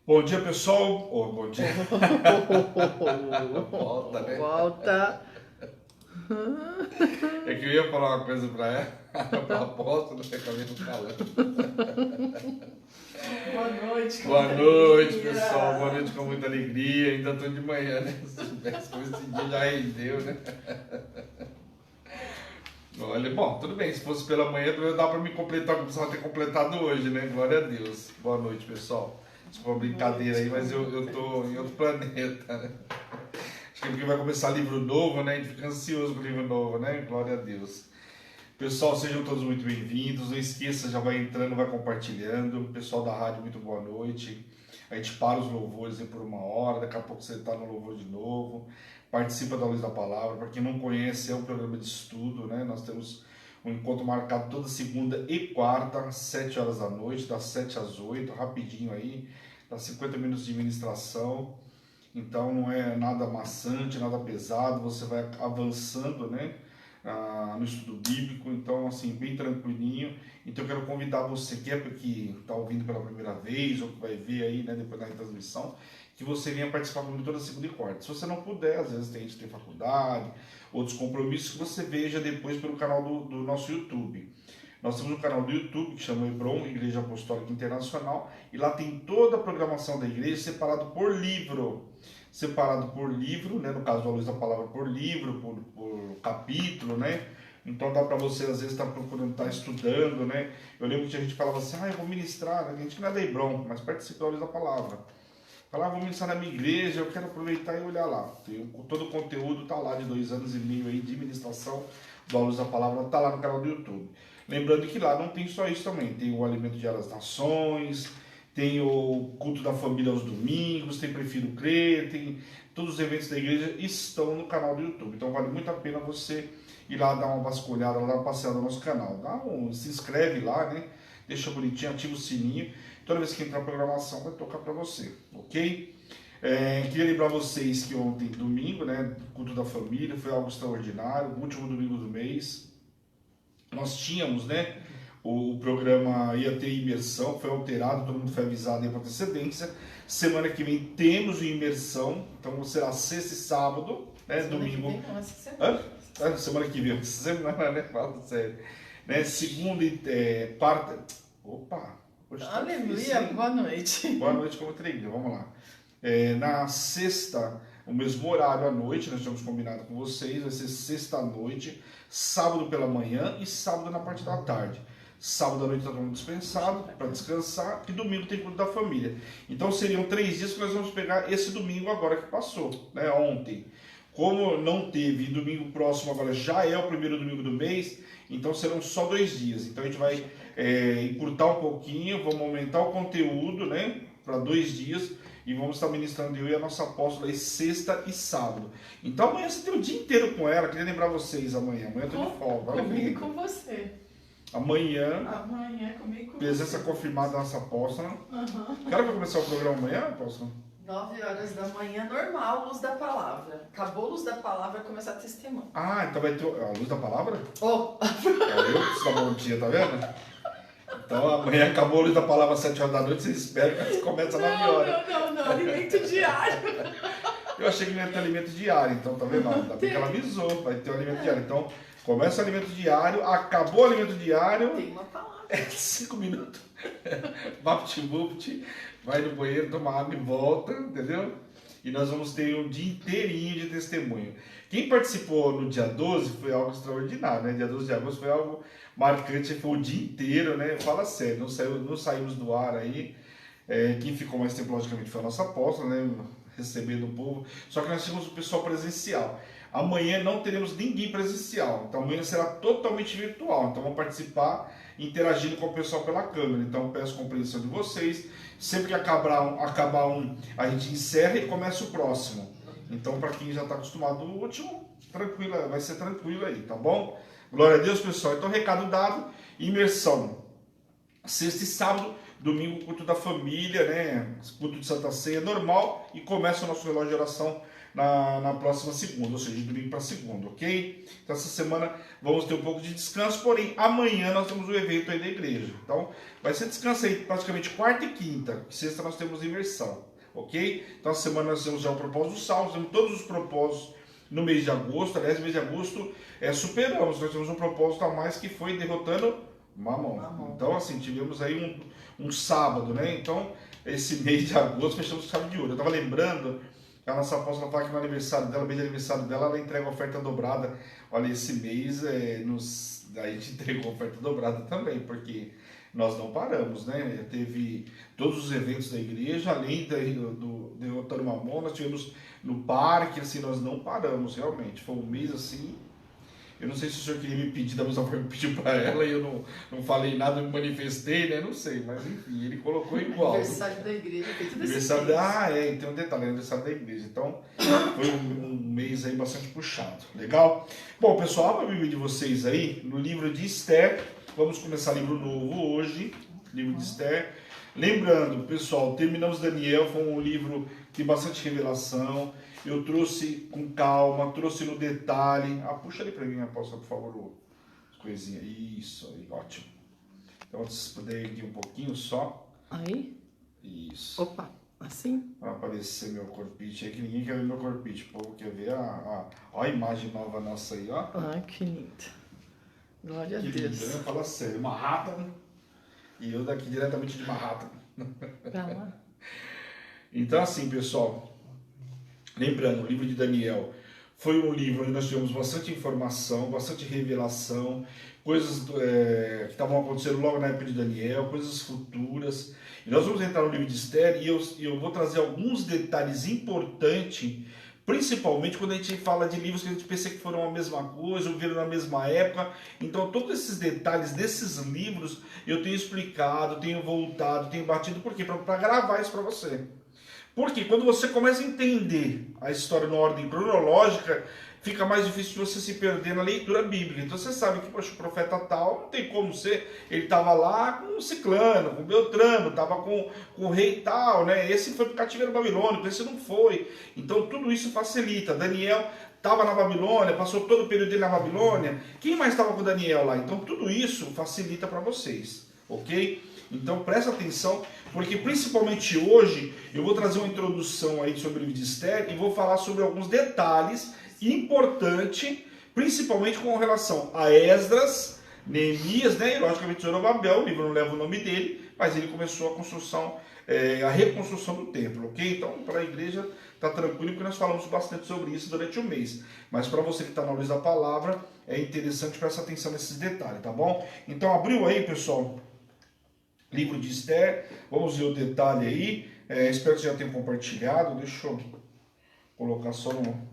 Bom dia, pessoal. Bom dia. Volta, né? Volta. É que eu ia falar uma coisa pra ela, pra aposta, não sei, acabei não falando. Boa noite, com Boa muita noite, alegria. pessoal. Boa noite com muita alegria. Ainda tô de manhã, né? Se tivesse com esse dia já rendeu, né? Olha, bom, tudo bem. Se fosse pela manhã, dá pra me completar como precisava ter completado hoje, né? Glória a Deus. Boa noite, pessoal. Desculpa a brincadeira aí, mas eu tô em outro planeta, né? Acho que porque vai começar livro novo, né? A gente fica ansioso com o livro novo, né? Glória a Deus. Pessoal, sejam todos muito bem-vindos. Não esqueça, já vai entrando, vai compartilhando. Pessoal da rádio, muito boa noite. A gente para os louvores aí por 1 hora, daqui a pouco você está no louvor de novo. Participa da Luz da Palavra. Para quem não conhece, é um programa de estudo, né? Nós temos um encontro marcado toda segunda e quarta, às 7 horas da noite, das 7 às 8, rapidinho aí, dá 50 minutos de ministração. Então não é nada maçante, nada pesado, você vai avançando, né, no estudo bíblico, então assim, bem tranquilinho. Então eu quero convidar você que está ouvindo pela primeira vez, ou que vai ver aí, né, depois da retransmissão, que você venha participar comigo toda segunda e quarta. Se você não puder, às vezes tem gente que tem faculdade, outros compromissos, que você veja depois pelo canal do nosso YouTube. Nós temos um canal do YouTube que chama Hebron, Igreja Apostólica Internacional, e lá tem toda a programação da igreja separado por livro. Separado por livro, né? No caso da Luz da Palavra, por livro, por capítulo, né? Então dá para você às vezes estar procurando, estar estudando, né? Eu lembro que a gente falava assim, eu vou ministrar, né? A gente não é da Hebron, mas participa da Luz da Palavra. Falar, vou ministrar na minha igreja, eu quero aproveitar e olhar lá. Todo o conteúdo está lá de 2 anos e meio aí de ministração da Luz da Palavra, está lá no canal do YouTube. Lembrando que lá não tem só isso também, tem o Alimento Diário das Nações, tem o Culto da Família aos domingos, tem Prefiro Crer, tem todos os eventos da igreja estão no canal do YouTube. Então vale muito a pena você ir lá dar uma vasculhada, dar uma passeada no nosso canal. Se inscreve lá, né? Deixa bonitinho, ativa o sininho. Toda vez que entrar a programação vai tocar para você, ok? Queria lembrar vocês que ontem, domingo, né, Culto da Família, foi algo extraordinário, o último domingo do mês. Nós tínhamos, né, o programa ia ter imersão, foi alterado, todo mundo foi avisado aí com antecedência. Semana que vem temos imersão, então será sexta e sábado, né, domingo. Semana que vem, semana, né, fala sério. Né, segunda e quarta. Opa! Aleluia, difícil, boa noite. Boa noite, como treininho, vamos lá. Na sexta, o mesmo horário à noite, nós tínhamos combinado com vocês, vai ser sexta à noite, sábado pela manhã e sábado na parte da tarde. Sábado à noite está todo mundo dispensado para descansar e domingo tem culto da família. Então seriam 3 dias que nós vamos pegar esse domingo agora que passou, né, ontem. Como não teve domingo próximo, agora já é o primeiro domingo do mês, então serão só 2 dias. Então a gente vai encurtar um pouquinho, vamos aumentar o conteúdo, né, para 2 dias e vamos estar ministrando eu e a nossa apóstola aí sexta e sábado. Então amanhã você tem o dia inteiro com ela. Queria lembrar vocês amanhã eu tô de folga. Comigo com você. Amanhã comigo com presença você. confirmada da nossa apóstola. Quero que vai começar o programa amanhã, apóstola? 9 horas da manhã, normal, Luz da Palavra. Acabou Luz da Palavra, vai começar a testemunho. Então vai ter a Luz da Palavra? Oh. Eu preciso dar bom dia, tá vendo? Então amanhã acabou a Luz da Palavra às 7 horas da noite, vocês esperam que começa às 9 horas. Não, alimento diário. Eu achei que não ia ter alimento diário, então tá vendo? Ainda bem que ela avisou, vai ter um alimento diário. Então começa o alimento diário, acabou o alimento diário. Tem uma palavra. 5 minutos. Vapt-vupt, vai no banheiro, toma água e volta, entendeu? E nós vamos ter um dia inteirinho de testemunho. Quem participou no dia 12 foi algo extraordinário, né? Dia 12 de agosto foi algo marcante, foi o dia inteiro, né? Fala sério, não saímos do ar aí. Quem ficou mais tempo, logicamente, foi a nossa apóstola, né? Recebendo o povo. Só que nós tínhamos o pessoal presencial. Amanhã não teremos ninguém presencial, então amanhã será totalmente virtual. Então vamos participar interagindo com o pessoal pela câmera. Então peço compreensão de vocês. Sempre que acabar um, a gente encerra e começa o próximo. Então para quem já está acostumado no último, tranquilo, vai ser tranquilo aí, tá bom? Glória a Deus, pessoal. Então recado dado, imersão. Sexta e sábado, domingo culto da família, né? Culto de Santa Ceia normal e começa o nosso relógio de oração na próxima segunda, ou seja, de domingo para segunda, ok? Então essa semana vamos ter um pouco de descanso, porém amanhã nós temos um evento aí da igreja. Então vai ser descanso aí praticamente quarta e quinta, sexta nós temos imersão, ok? Então essa semana nós temos já o propósito dos salmos, temos todos os propósitos no mês de agosto. Aliás, no mês de agosto superamos, nós temos um propósito a mais que foi derrotando Mamon. Então assim, tivemos aí um sábado, né? Então esse mês de agosto fechamos com chave de ouro. Eu estava lembrando que a nossa apóstola fala que no aniversário dela, mês de aniversário dela, ela entrega oferta dobrada. Olha, esse mês a gente entregou oferta dobrada também, porque nós não paramos, né? Teve todos os eventos da igreja, além do Derrotando Mamon, nós tivemos no parque, assim, nós não paramos, realmente. Foi um mês assim. Eu não sei se o senhor queria me pedir da mesma forma que pediu para ela e eu não falei nada, me manifestei, né? Não sei, mas enfim, ele colocou igual. Aniversário da igreja, foi tudo Aniversário e tem um detalhe, aniversário da igreja. Então, foi um mês aí bastante puxado. Legal? Bom, pessoal, abra a Bíblia de vocês aí, no livro de Esther. Vamos começar livro novo hoje, livro de Esther. Lembrando, pessoal, terminamos Daniel, foi um livro que tem bastante revelação. Eu trouxe com calma, trouxe no detalhe. Puxa ali para mim, apóstolo, por favor, as coisinhas. Isso aí, ótimo. Então, se vocês puderem aqui um pouquinho só. Aí? Isso. Opa, assim? Para aparecer meu corpite aí, que ninguém quer ver meu corpite. O povo quer ver ó a imagem nova nossa aí, ó. Ah, que lindo. Glória Que a Deus. lindo, né? Fala sério, Manhattan. E eu daqui diretamente de Manhattan. Pra lá. Então, assim, pessoal. Lembrando, o livro de Daniel foi um livro onde nós tivemos bastante informação, bastante revelação, coisas que estavam acontecendo logo na época de Daniel, coisas futuras. E nós vamos entrar no livro de Esther e eu vou trazer alguns detalhes importantes, principalmente quando a gente fala de livros que a gente pensa que foram a mesma coisa, ou viram na mesma época. Então, todos esses detalhes desses livros eu tenho explicado, tenho voltado, tenho batido, por quê? Para gravar isso para você. Porque quando você começa a entender a história na ordem cronológica, fica mais difícil de você se perder na leitura bíblica. Então você sabe que, poxa, o profeta tal não tem como ser, ele estava lá com o Ciclano, com o Beltrano, estava com o rei tal, né? Esse foi para o cativeiro babilônico, esse não foi. Então tudo isso facilita. Daniel estava na Babilônia, passou todo o período dele na Babilônia. Quem mais estava com Daniel lá? Então tudo isso facilita para vocês, ok? Então presta atenção, porque principalmente hoje eu vou trazer uma introdução aí sobre o livro de Esther e vou falar sobre alguns detalhes importantes, principalmente com relação a Esdras, Neemias, né? E logicamente Zorobabel, o livro não leva o nome dele, mas ele começou a construção, a reconstrução do templo, ok? Então para a igreja está tranquilo, porque nós falamos bastante sobre isso durante o mês. Mas para você que está na luz da palavra, é interessante prestar atenção nesses detalhes, tá bom? Então abriu aí, pessoal, livro de Esther, vamos ver o detalhe aí. Espero que você já tenha compartilhado. Deixa eu colocar só no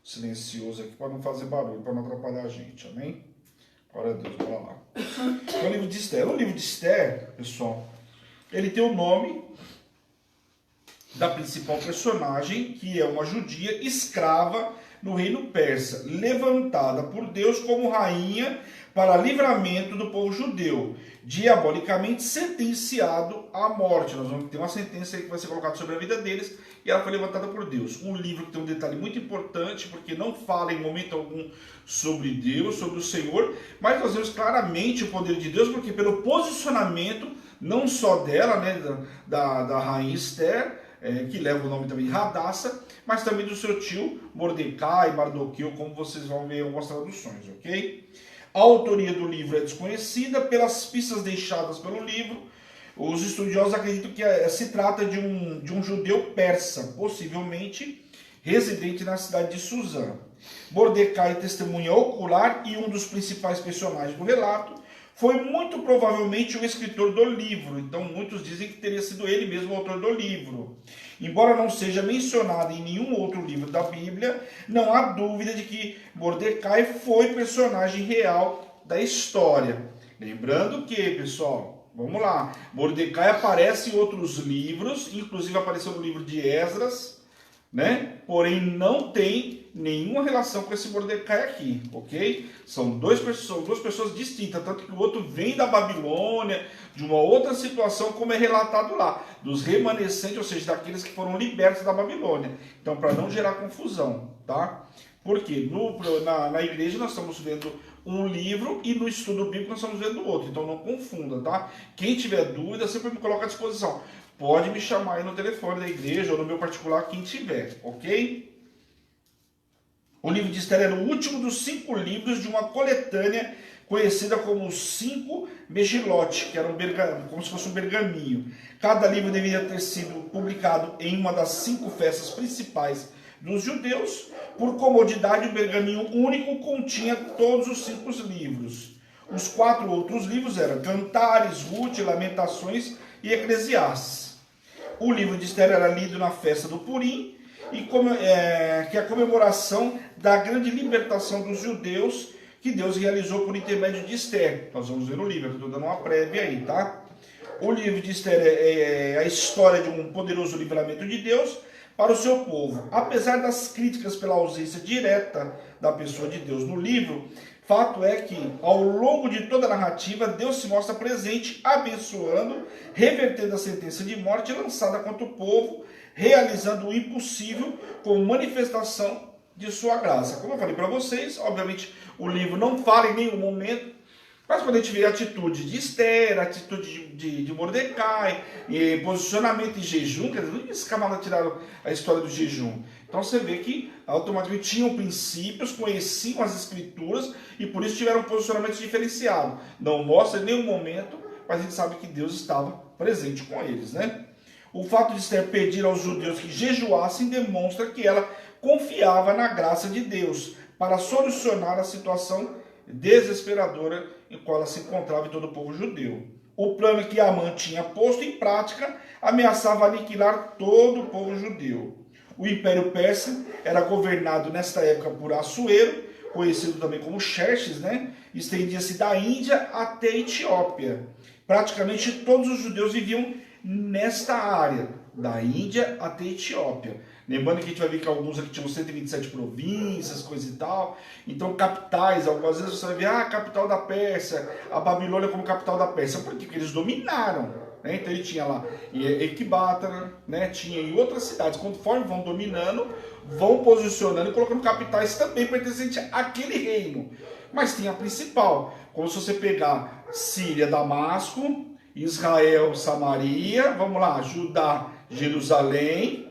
silencioso aqui para não fazer barulho, para não atrapalhar a gente, amém? Glória a Deus, bora lá. O livro de Esther. O livro de Esther, pessoal, ele tem o nome da principal personagem, que é uma judia escrava no reino persa, levantada por Deus como rainha para livramento do povo judeu, diabolicamente sentenciado à morte. Nós vamos ter uma sentença aí que vai ser colocada sobre a vida deles, e ela foi levantada por Deus. Um livro que tem um detalhe muito importante, porque não fala em momento algum sobre Deus, sobre o Senhor, mas nós vemos claramente o poder de Deus, porque pelo posicionamento, não só dela, né, da rainha Esther, que leva o nome também de Hadassa, mas também do seu tio Mordecai, Mardoqueu, como vocês vão ver em algumas traduções, ok? A autoria do livro é desconhecida. Pelas pistas deixadas pelo livro, os estudiosos acreditam que se trata de um judeu persa, possivelmente residente na cidade de Suzã. Mordecai, testemunha ocular e um dos principais personagens do relato, foi muito provavelmente o escritor do livro. Então muitos dizem que teria sido ele mesmo o autor do livro. Embora não seja mencionado em nenhum outro livro da Bíblia, não há dúvida de que Mordecai foi personagem real da história. Lembrando que, pessoal, vamos lá, Mordecai aparece em outros livros, inclusive apareceu no livro de Esdras, né? Porém não tem nenhuma relação com esse Mordecai aqui, ok? São duas pessoas distintas, tanto que o outro vem da Babilônia, de uma outra situação, como é relatado lá, dos remanescentes, ou seja, daqueles que foram libertos da Babilônia. Então, para não gerar confusão, tá? Porque na igreja nós estamos vendo um livro e no estudo bíblico nós estamos vendo outro, então não confunda, tá? Quem tiver dúvida, sempre me coloca à disposição. Pode me chamar aí no telefone da igreja ou no meu particular, quem tiver, ok? O livro de Esther era o último dos 5 livros de uma coletânea conhecida como os 5 Megilote, que era como se fosse um pergaminho. Cada livro deveria ter sido publicado em uma das 5 festas principais dos judeus. Por comodidade, o pergaminho único continha todos os 5 livros. Os 4 outros livros eram Cantares, Ruth, Lamentações e Eclesiastes. O livro de Esther era lido na festa do Purim, que é a comemoração da grande libertação dos judeus que Deus realizou por intermédio de Esther. Nós vamos ver o livro, eu estou dando uma prévia aí, tá? O livro de Esther é a história de um poderoso livramento de Deus para o seu povo. Apesar das críticas pela ausência direta da pessoa de Deus no livro, fato é que, ao longo de toda a narrativa, Deus se mostra presente, abençoando, revertendo a sentença de morte lançada contra o povo, realizando o impossível com manifestação de sua graça. Como eu falei para vocês, obviamente o livro não fala em nenhum momento, mas quando a gente vê a atitude de Esther, a atitude de Mordecai, e posicionamento em jejum, quer dizer, esses camaradas tiraram a história do jejum. Então você vê que automaticamente tinham princípios, conheciam as escrituras e por isso tiveram um posicionamento diferenciado. Não mostra em nenhum momento, mas a gente sabe que Deus estava presente com eles, né? O fato de Esther pedir aos judeus que jejuassem demonstra que ela confiava na graça de Deus para solucionar a situação desesperadora em qual ela se encontrava em todo o povo judeu. O plano que Amã tinha posto em prática ameaçava aniquilar todo o povo judeu. O Império Persa era governado nesta época por Assuero, conhecido também como Xerxes, né? Estendia-se da Índia até a Etiópia. Praticamente todos os judeus viviam nesta área, da Índia até a Etiópia. Lembrando que a gente vai ver que alguns aqui tinham 127 províncias, coisa e tal. Então, capitais, algumas vezes você vai ver, a capital da Pérsia, a Babilônia como capital da Pérsia. Por quê? Porque eles dominaram. Né? Então, ele tinha lá Ecbatana, né? Tinha em outras cidades. Conforme vão dominando, vão posicionando e colocando capitais também pertencentes àquele reino. Mas tem a principal, como se você pegar Síria, Damasco, Israel, Samaria, vamos lá, Judá, Jerusalém,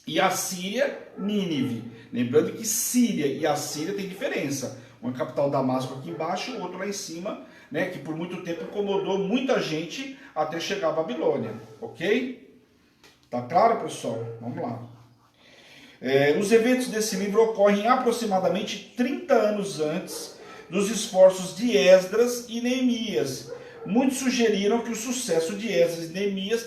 e a Síria, Nínive. Lembrando que Síria e a Síria tem diferença. Uma capital Damasco aqui embaixo, o outro lá em cima, né, que por muito tempo incomodou muita gente até chegar à Babilônia, ok? Tá claro, pessoal? Vamos lá. Os eventos desse livro ocorrem aproximadamente 30 anos antes dos esforços de Esdras e Neemias. Muitos sugeriram que o sucesso de Esdras e Neemias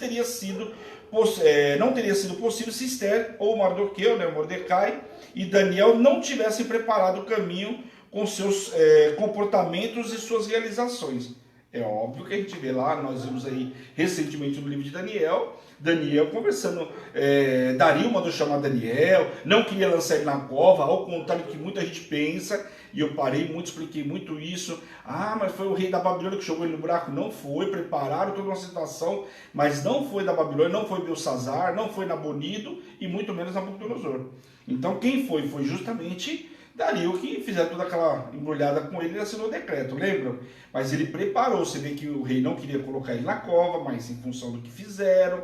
não teria sido possível se Esther ou Mardoqueu, né, Mordecai e Daniel não tivessem preparado o caminho com seus comportamentos e suas realizações. É óbvio que a gente vê lá, nós vimos aí recentemente no livro de Daniel conversando, Dario mandou chamar Daniel, não queria lançar ele na cova, ao contrário do que muita gente pensa, e eu parei muito, expliquei muito isso. Mas foi o rei da Babilônia que jogou ele no buraco. Não foi, prepararam toda uma situação, mas não foi da Babilônia, não foi Belsazar, não foi Nabonido e muito menos Nabucodonosor. Então quem foi? Foi justamente Dario que fizeram toda aquela embrulhada com ele e assinou o decreto, lembram? Mas ele preparou, você vê que o rei não queria colocar ele na cova, mas em função do que fizeram.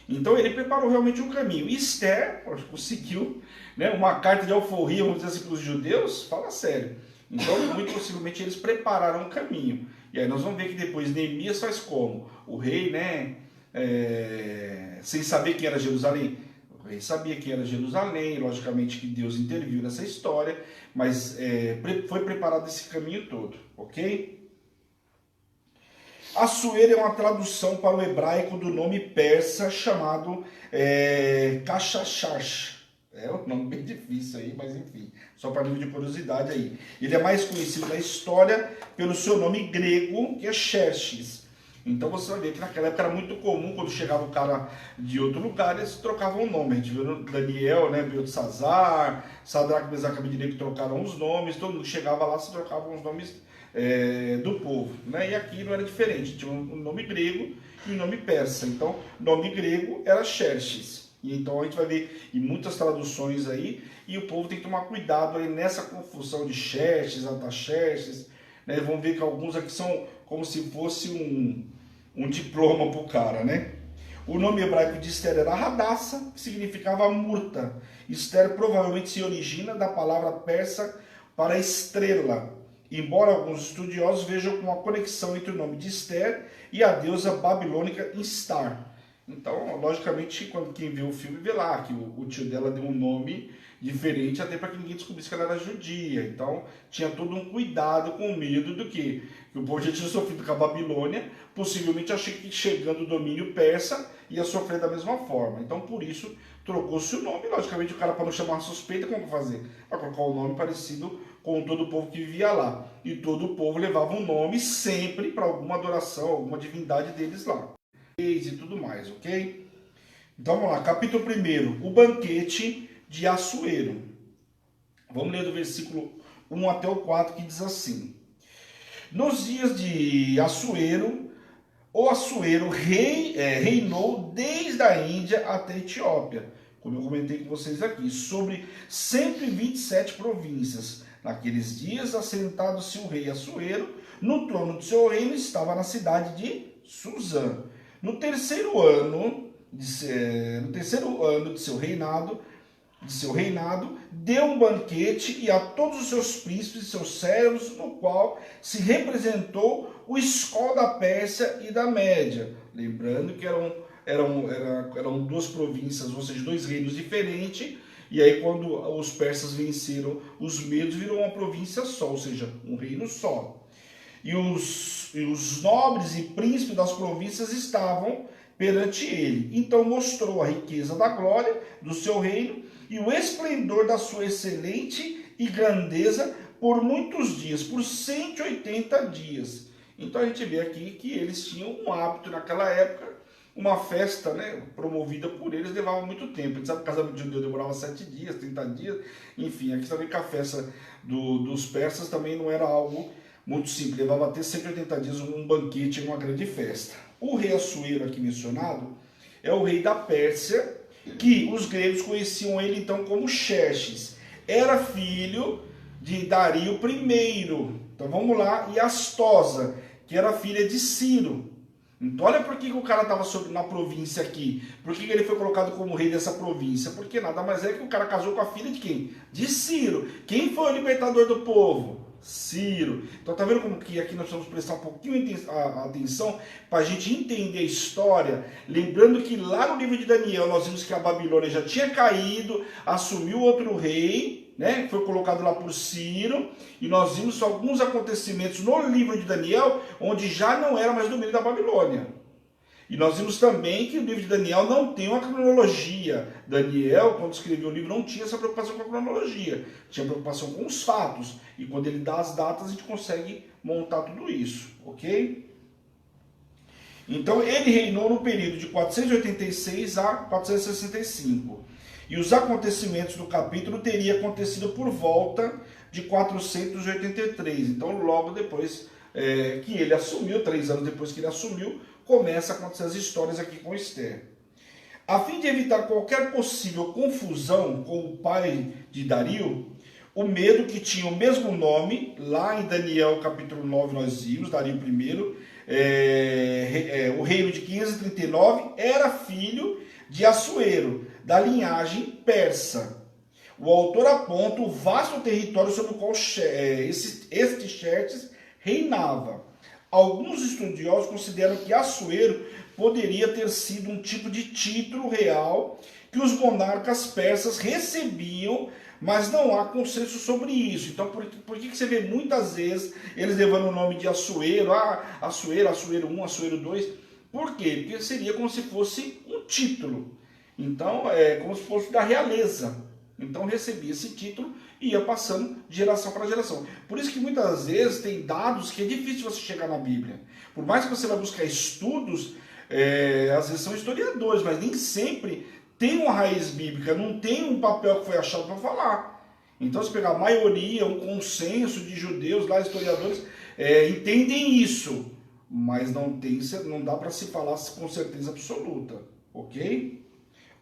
Então ele preparou realmente um caminho. E Esther conseguiu, né, uma carta de alforria, vamos dizer assim, para os judeus, fala sério. Então, muito possivelmente, eles prepararam um caminho. E aí nós vamos ver que depois Neemias faz como? O rei, né, sem saber quem era Jerusalém. O rei sabia quem era Jerusalém, logicamente que Deus interviu nessa história, mas foi preparado esse caminho todo, ok? Assuero é uma tradução para o hebraico do nome persa chamado Kashashash. É um nome bem difícil aí, mas enfim, só para nível de curiosidade aí. Ele é mais conhecido na história pelo seu nome grego, que é Xerxes. Então você vai ver que naquela época era muito comum, quando chegava um cara de outro lugar, eles trocavam o nome. A gente viu no Daniel, né, Beltesazar, Sadraque, Mesaque e Abednego trocaram os nomes, todo mundo chegava lá, se trocavam os nomes do povo, né? E aqui não era diferente, tinha um nome grego e um nome persa. Então, nome grego era Xerxes. E então a gente vai ver em muitas traduções aí, e o povo tem que tomar cuidado aí nessa confusão de Xerxes, Artaxerxes, né? Vamos ver que alguns aqui são como se fosse um diploma para o cara, né? O nome hebraico de Esther era Hadassah, que significava murta. Esther provavelmente se origina da palavra persa para estrela, embora alguns estudiosos vejam com uma conexão entre o nome de Esther e a deusa babilônica Instar. Então, logicamente, quem vê o filme vê lá que o tio dela deu um nome diferente, até para que ninguém descobrisse que ela era judia. Então, tinha todo um cuidado com medo do que o povo já tinha sofrido com a Babilônia, possivelmente achei que chegando o domínio persa ia sofrer da mesma forma. Então, por isso, trocou-se o nome. Logicamente, o cara, para não chamar uma suspeita, como fazer? Vai colocar um nome parecido com todo o povo que vivia lá. E todo o povo levava um nome sempre para alguma adoração, alguma divindade deles lá. E tudo mais, ok? Então vamos lá, capítulo 1, o banquete de Assuero. Vamos ler do versículo 1 até o 4, que diz assim: Nos dias de Assuero, o Assuero reinou desde a Índia até a Etiópia, como eu comentei com vocês aqui, sobre 127 províncias. Naqueles dias, assentado-se o rei Assuero, no trono de seu reino estava na cidade de Suzã. No terceiro ano de seu reinado, deu um banquete e a todos os seus príncipes e seus servos, no qual se representou o escol da Pérsia e da Média. Lembrando que eram duas províncias, ou seja, dois reinos diferentes. E aí, quando os persas venceram os medos, virou uma província só, ou seja, um reino só. E os nobres e príncipes das províncias estavam perante ele. Então mostrou a riqueza da glória do seu reino e o esplendor da sua excelente e grandeza por muitos dias, por 180 dias. Então a gente vê aqui que eles tinham um hábito naquela época, uma festa, né, promovida por eles, levava muito tempo. A gente sabe que o casamento de judeu demorava 7 dias, 30 dias, enfim. Aqui também que a festa dos persas também não era algo muito simples, levava até 180 dias um banquete, uma grande festa. O rei Assuero aqui mencionado é o rei da Pérsia, que os gregos conheciam ele então como Xerxes. Era filho de Dario I. Então vamos lá, e Astosa, que era filha de Ciro. Então olha por que o cara estava na província aqui. Por que ele foi colocado como rei dessa província? Porque nada mais é que o cara casou com a filha de quem? De Ciro. Quem foi o libertador do povo? Ciro. Então tá vendo como que aqui nós precisamos prestar um pouquinho atenção para a gente entender a história, lembrando que lá no livro de Daniel nós vimos que a Babilônia já tinha caído, assumiu outro rei, né? Foi colocado lá por Ciro, e nós vimos alguns acontecimentos no livro de Daniel onde já não era mais domínio da Babilônia. E nós vimos também que o livro de Daniel não tem uma cronologia. Daniel, quando escreveu o livro, não tinha essa preocupação com a cronologia. Tinha preocupação com os fatos. E quando ele dá as datas, a gente consegue montar tudo isso. Ok? Então, ele reinou no período de 486 a 465. E os acontecimentos do capítulo teriam acontecido por volta de 483. Então, logo depois que ele assumiu, 3 anos depois que ele assumiu, começa a acontecer as histórias aqui com Esther. A fim de evitar qualquer possível confusão com o pai de Dario, o medo que tinha o mesmo nome, lá em Daniel capítulo 9 nós vimos, Dario I, o reino de 539, era filho de Assuero, da linhagem persa. O autor aponta o vasto território sobre o qual este Xerxes reinava. Alguns estudiosos consideram que Assuero poderia ter sido um tipo de título real que os monarcas persas recebiam, mas não há consenso sobre isso. Então, por que você vê muitas vezes eles levando o nome de Assuero, Assuero 1, Assuero 2? Por quê? Porque seria como se fosse um título. Então, é como se fosse da realeza, Então recebia esse título e ia passando de geração para geração. Por isso que muitas vezes tem dados que é difícil você chegar na Bíblia. Por mais que você vá buscar estudos, às vezes são historiadores, mas nem sempre tem uma raiz bíblica, não tem um papel que foi achado para falar. Então, se pegar a maioria, um consenso de judeus, lá historiadores, entendem isso, mas não dá para se falar com certeza absoluta, ok?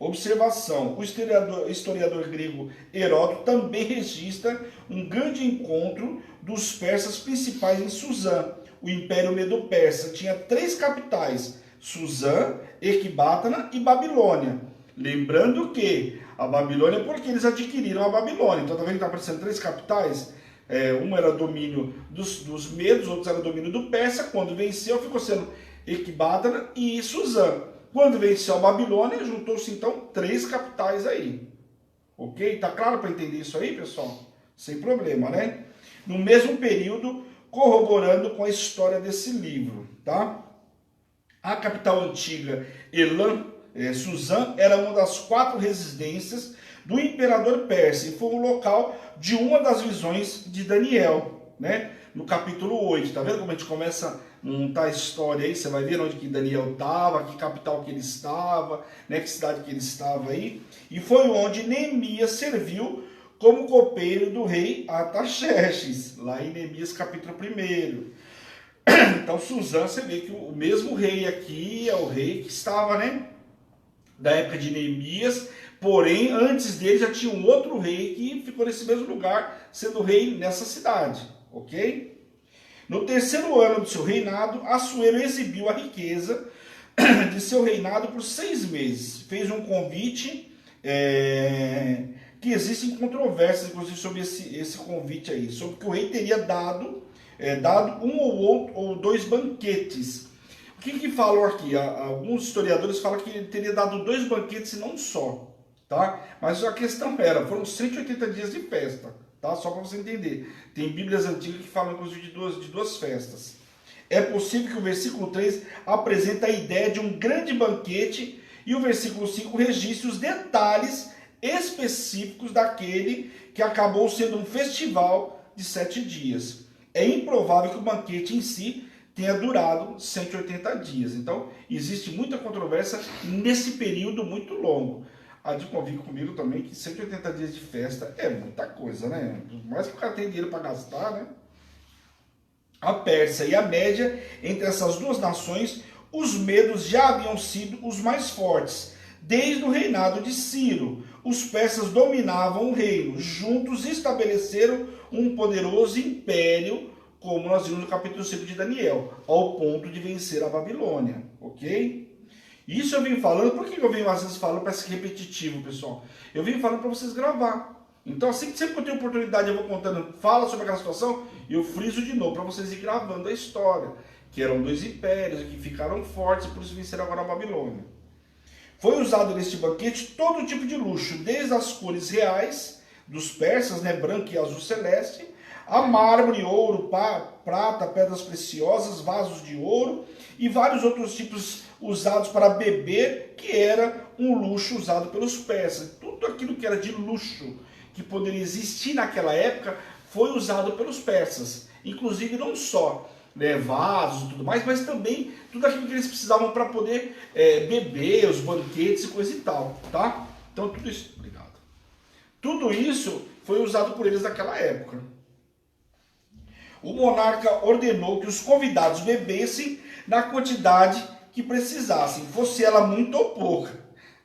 Observação: o historiador grego Heródoto também registra um grande encontro dos persas principais em Suzã. O Império Medo-Persa tinha 3 capitais: Suzã, Ecbátana e Babilônia. Lembrando que a Babilônia, porque eles adquiriram a Babilônia. Então, tá vendo que está aparecendo 3 capitais? Uma era domínio dos Medos, outros era domínio do Persa. Quando venceu, ficou sendo Ecbátana e Suzã. Quando venceu a Babilônia, juntou-se então 3 capitais aí. Ok? Tá claro para entender isso aí, pessoal? Sem problema, né? No mesmo período, corroborando com a história desse livro, tá? A capital antiga, Elam, Suzã, era uma das 4 residências do imperador persa e foi o local de uma das visões de Daniel, né? No capítulo 8, tá vendo como a gente começa a montar a história aí? Você vai ver onde que Daniel estava, que capital que ele estava, né? Que cidade que ele estava aí. E foi onde Neemias serviu como copeiro do rei Artaxerxes, lá em Neemias capítulo 1. Então Suzã, você vê que o mesmo rei aqui é o rei que estava, né? Da época de Neemias, porém, antes dele já tinha um outro rei que ficou nesse mesmo lugar, sendo rei nessa cidade, ok? No 3º ano do seu reinado, Assuero exibiu a riqueza de seu reinado por 6 meses. Fez um convite, que existem controvérsias, inclusive, sobre esse convite aí, sobre que o rei teria dado um ou 2 banquetes. O que falam aqui? Alguns historiadores falam que ele teria dado 2 banquetes e não só, tá? Mas a questão foram 180 dias de festa, tá? Só para você entender. Tem bíblias antigas que falam inclusive de duas festas. É possível que o versículo 3 apresente a ideia de um grande banquete e o versículo 5 registre os detalhes específicos daquele que acabou sendo um festival de 7 dias. É improvável que o banquete em si tenha durado 180 dias. Então, existe muita controvérsia nesse período muito longo. Há de convir comigo também que 180 dias de festa é muita coisa, né? Por mais que o cara tenha dinheiro para gastar, né? A Pérsia e a Média, entre essas 2 nações, os medos já haviam sido os mais fortes. Desde o reinado de Ciro, os persas dominavam o reino. Juntos estabeleceram um poderoso império, como nós vimos no capítulo 5 de Daniel, ao ponto de vencer a Babilônia, ok? Isso eu venho falando, por que eu venho às vezes falando, parece repetitivo, pessoal? Eu venho falando para vocês gravar. Então, assim que sempre que eu tenho oportunidade, eu vou contando, fala sobre aquela situação, e eu friso de novo, para vocês ir gravando a história, que eram 2 impérios, que ficaram fortes, e por isso venceram agora a Babilônia. Foi usado neste banquete todo tipo de luxo, desde as cores reais dos persas, né, branco e azul celeste, a mármore, ouro, prata, pedras preciosas, vasos de ouro e vários outros tipos usados para beber, que era um luxo usado pelos persas. Tudo aquilo que era de luxo, que poderia existir naquela época, foi usado pelos persas. Inclusive não só vasos e tudo mais, mas também tudo aquilo que eles precisavam para poder beber, os banquetes e coisa e tal, tá? Então tudo isso, obrigado. Tudo isso foi usado por eles naquela época. O monarca ordenou que os convidados bebessem na quantidade que precisassem, fosse ela muito ou pouca.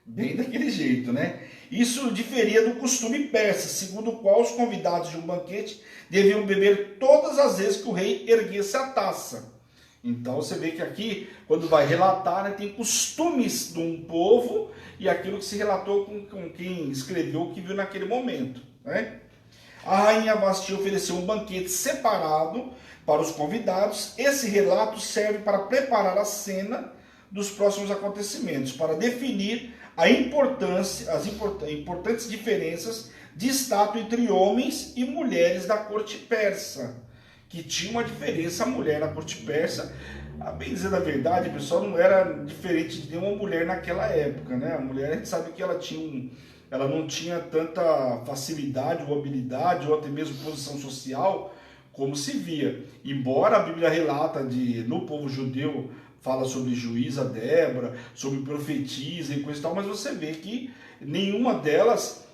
Bem daquele jeito, né? Isso diferia do costume persa, segundo o qual os convidados de um banquete deviam beber todas as vezes que o rei erguesse a taça. Então você vê que aqui, quando vai relatar, né, tem costumes de um povo e aquilo que se relatou com quem escreveu o que viu naquele momento, né? A rainha Vasti ofereceu um banquete separado para os convidados. Esse relato serve para preparar a cena dos próximos acontecimentos, para definir as importantes diferenças de status entre homens e mulheres da corte persa, que tinha uma diferença. A mulher na corte persa, a bem dizer a verdade, pessoal, não era diferente de nenhuma mulher naquela época, né? A mulher, a gente sabe que ela tinha ela não tinha tanta facilidade ou habilidade ou até mesmo posição social como se via. Embora a Bíblia relata no povo judeu, fala sobre juíza Débora, sobre profetisa e coisa e tal, mas você vê que nenhuma delas,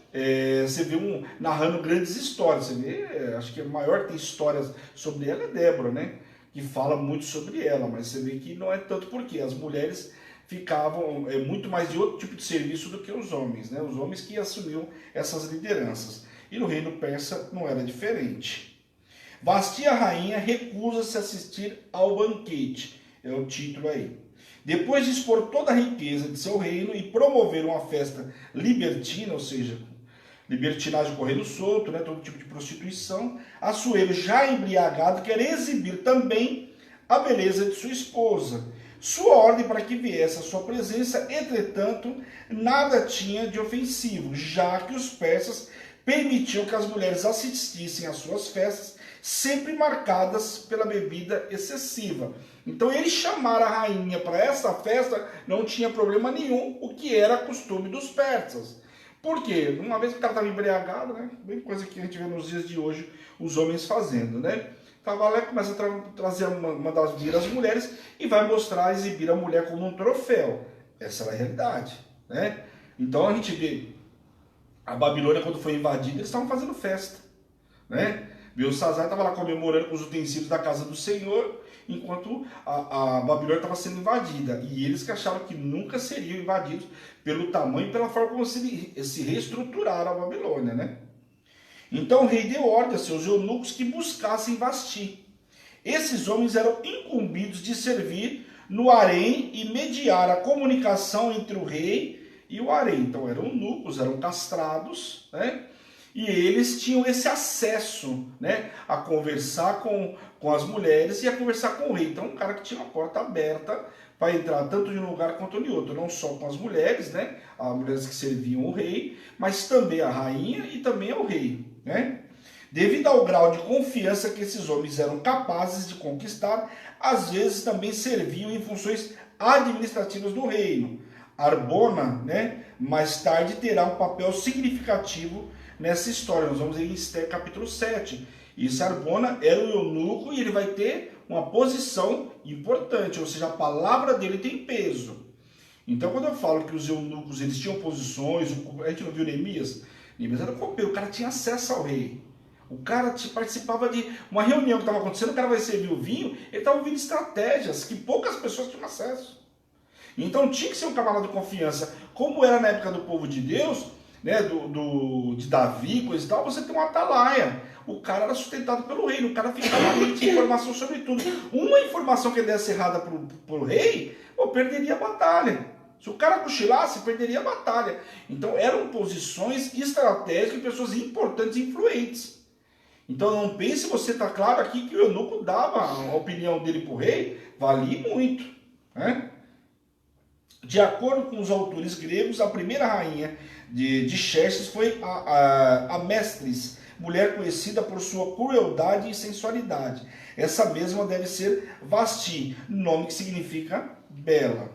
você vê narrando grandes histórias. Você vê, acho que a maior que tem histórias sobre ela é Débora, né? Que fala muito sobre ela, mas você vê que não é tanto porque as mulheres ficavam muito mais de outro tipo de serviço do que os homens, né? Os homens que assumiam essas lideranças. E no reino persa não era diferente. Vasti, a rainha, recusa-se a assistir ao banquete. É o título aí. Depois de expor toda a riqueza de seu reino e promover uma festa libertina, ou seja, libertinagem correndo solto, né, todo tipo de prostituição, Assuero, já embriagado, quer exibir também a beleza de sua esposa. Sua ordem para que viesse à sua presença, entretanto, nada tinha de ofensivo, já que os persas permitiam que as mulheres assistissem às suas festas, sempre marcadas pela bebida excessiva. Então ele chamar a rainha para essa festa não tinha problema nenhum, o que era costume dos persas. Por quê? Uma vez que o cara estava embriagado, né? Bem coisa que a gente vê nos dias de hoje os homens fazendo, né? Tava lá e começa a trazer vir as mulheres e vai mostrar, exibir a mulher como um troféu. Essa é a realidade, né? Então a gente vê a Babilônia, quando foi invadida, eles estavam fazendo festa, né? Belsazar estava lá comemorando com os utensílios da casa do Senhor, enquanto a Babilônia estava sendo invadida. E eles que acharam que nunca seriam invadidos pelo tamanho e pela forma como se reestruturaram a Babilônia, né? Então o rei deu ordem a seus eunucos que buscassem Vasti. Esses homens eram incumbidos de servir no harém e mediar a comunicação entre o rei e o harém. Então eram eunucos, eram castrados, né? E eles tinham esse acesso, né, a conversar com as mulheres e a conversar com o rei. Então, um cara que tinha uma porta aberta para entrar tanto de um lugar quanto de outro. Não só com as mulheres, né, as mulheres que serviam o rei, mas também a rainha e também ao rei, né? Devido ao grau de confiança que esses homens eram capazes de conquistar, às vezes também serviam em funções administrativas do reino. Arbona, né, mais tarde terá um papel significativo nessa história. Nós vamos ver em Esther capítulo 7. E Sarbona era o eunuco e ele vai ter uma posição importante, ou seja, a palavra dele tem peso. Então, quando eu falo que os eunucos eles tinham posições, a gente não viu Neemias? Neemias era copeiro, o cara tinha acesso ao rei. O cara participava de uma reunião que estava acontecendo, o cara vai servir o vinho, ele estava ouvindo estratégias que poucas pessoas tinham acesso. Então, tinha que ser um camarada de confiança, como era na época do povo de Deus, né, de Davi, coisa e tal, você tem uma atalaia. O cara era sustentado pelo rei, o cara ficava ali, tinha informação sobre tudo. Uma informação que desse errada pro rei, perderia a batalha. Se o cara cochilasse, perderia a batalha. Então eram posições estratégicas de pessoas importantes e influentes. Então não pense, você está claro aqui que o eunuco dava a opinião dele pro rei, valia muito, né? De acordo com os autores gregos, a primeira rainha de Xerxes foi a Mestris, mulher conhecida por sua crueldade e sensualidade. Essa mesma deve ser Vasti, nome que significa bela.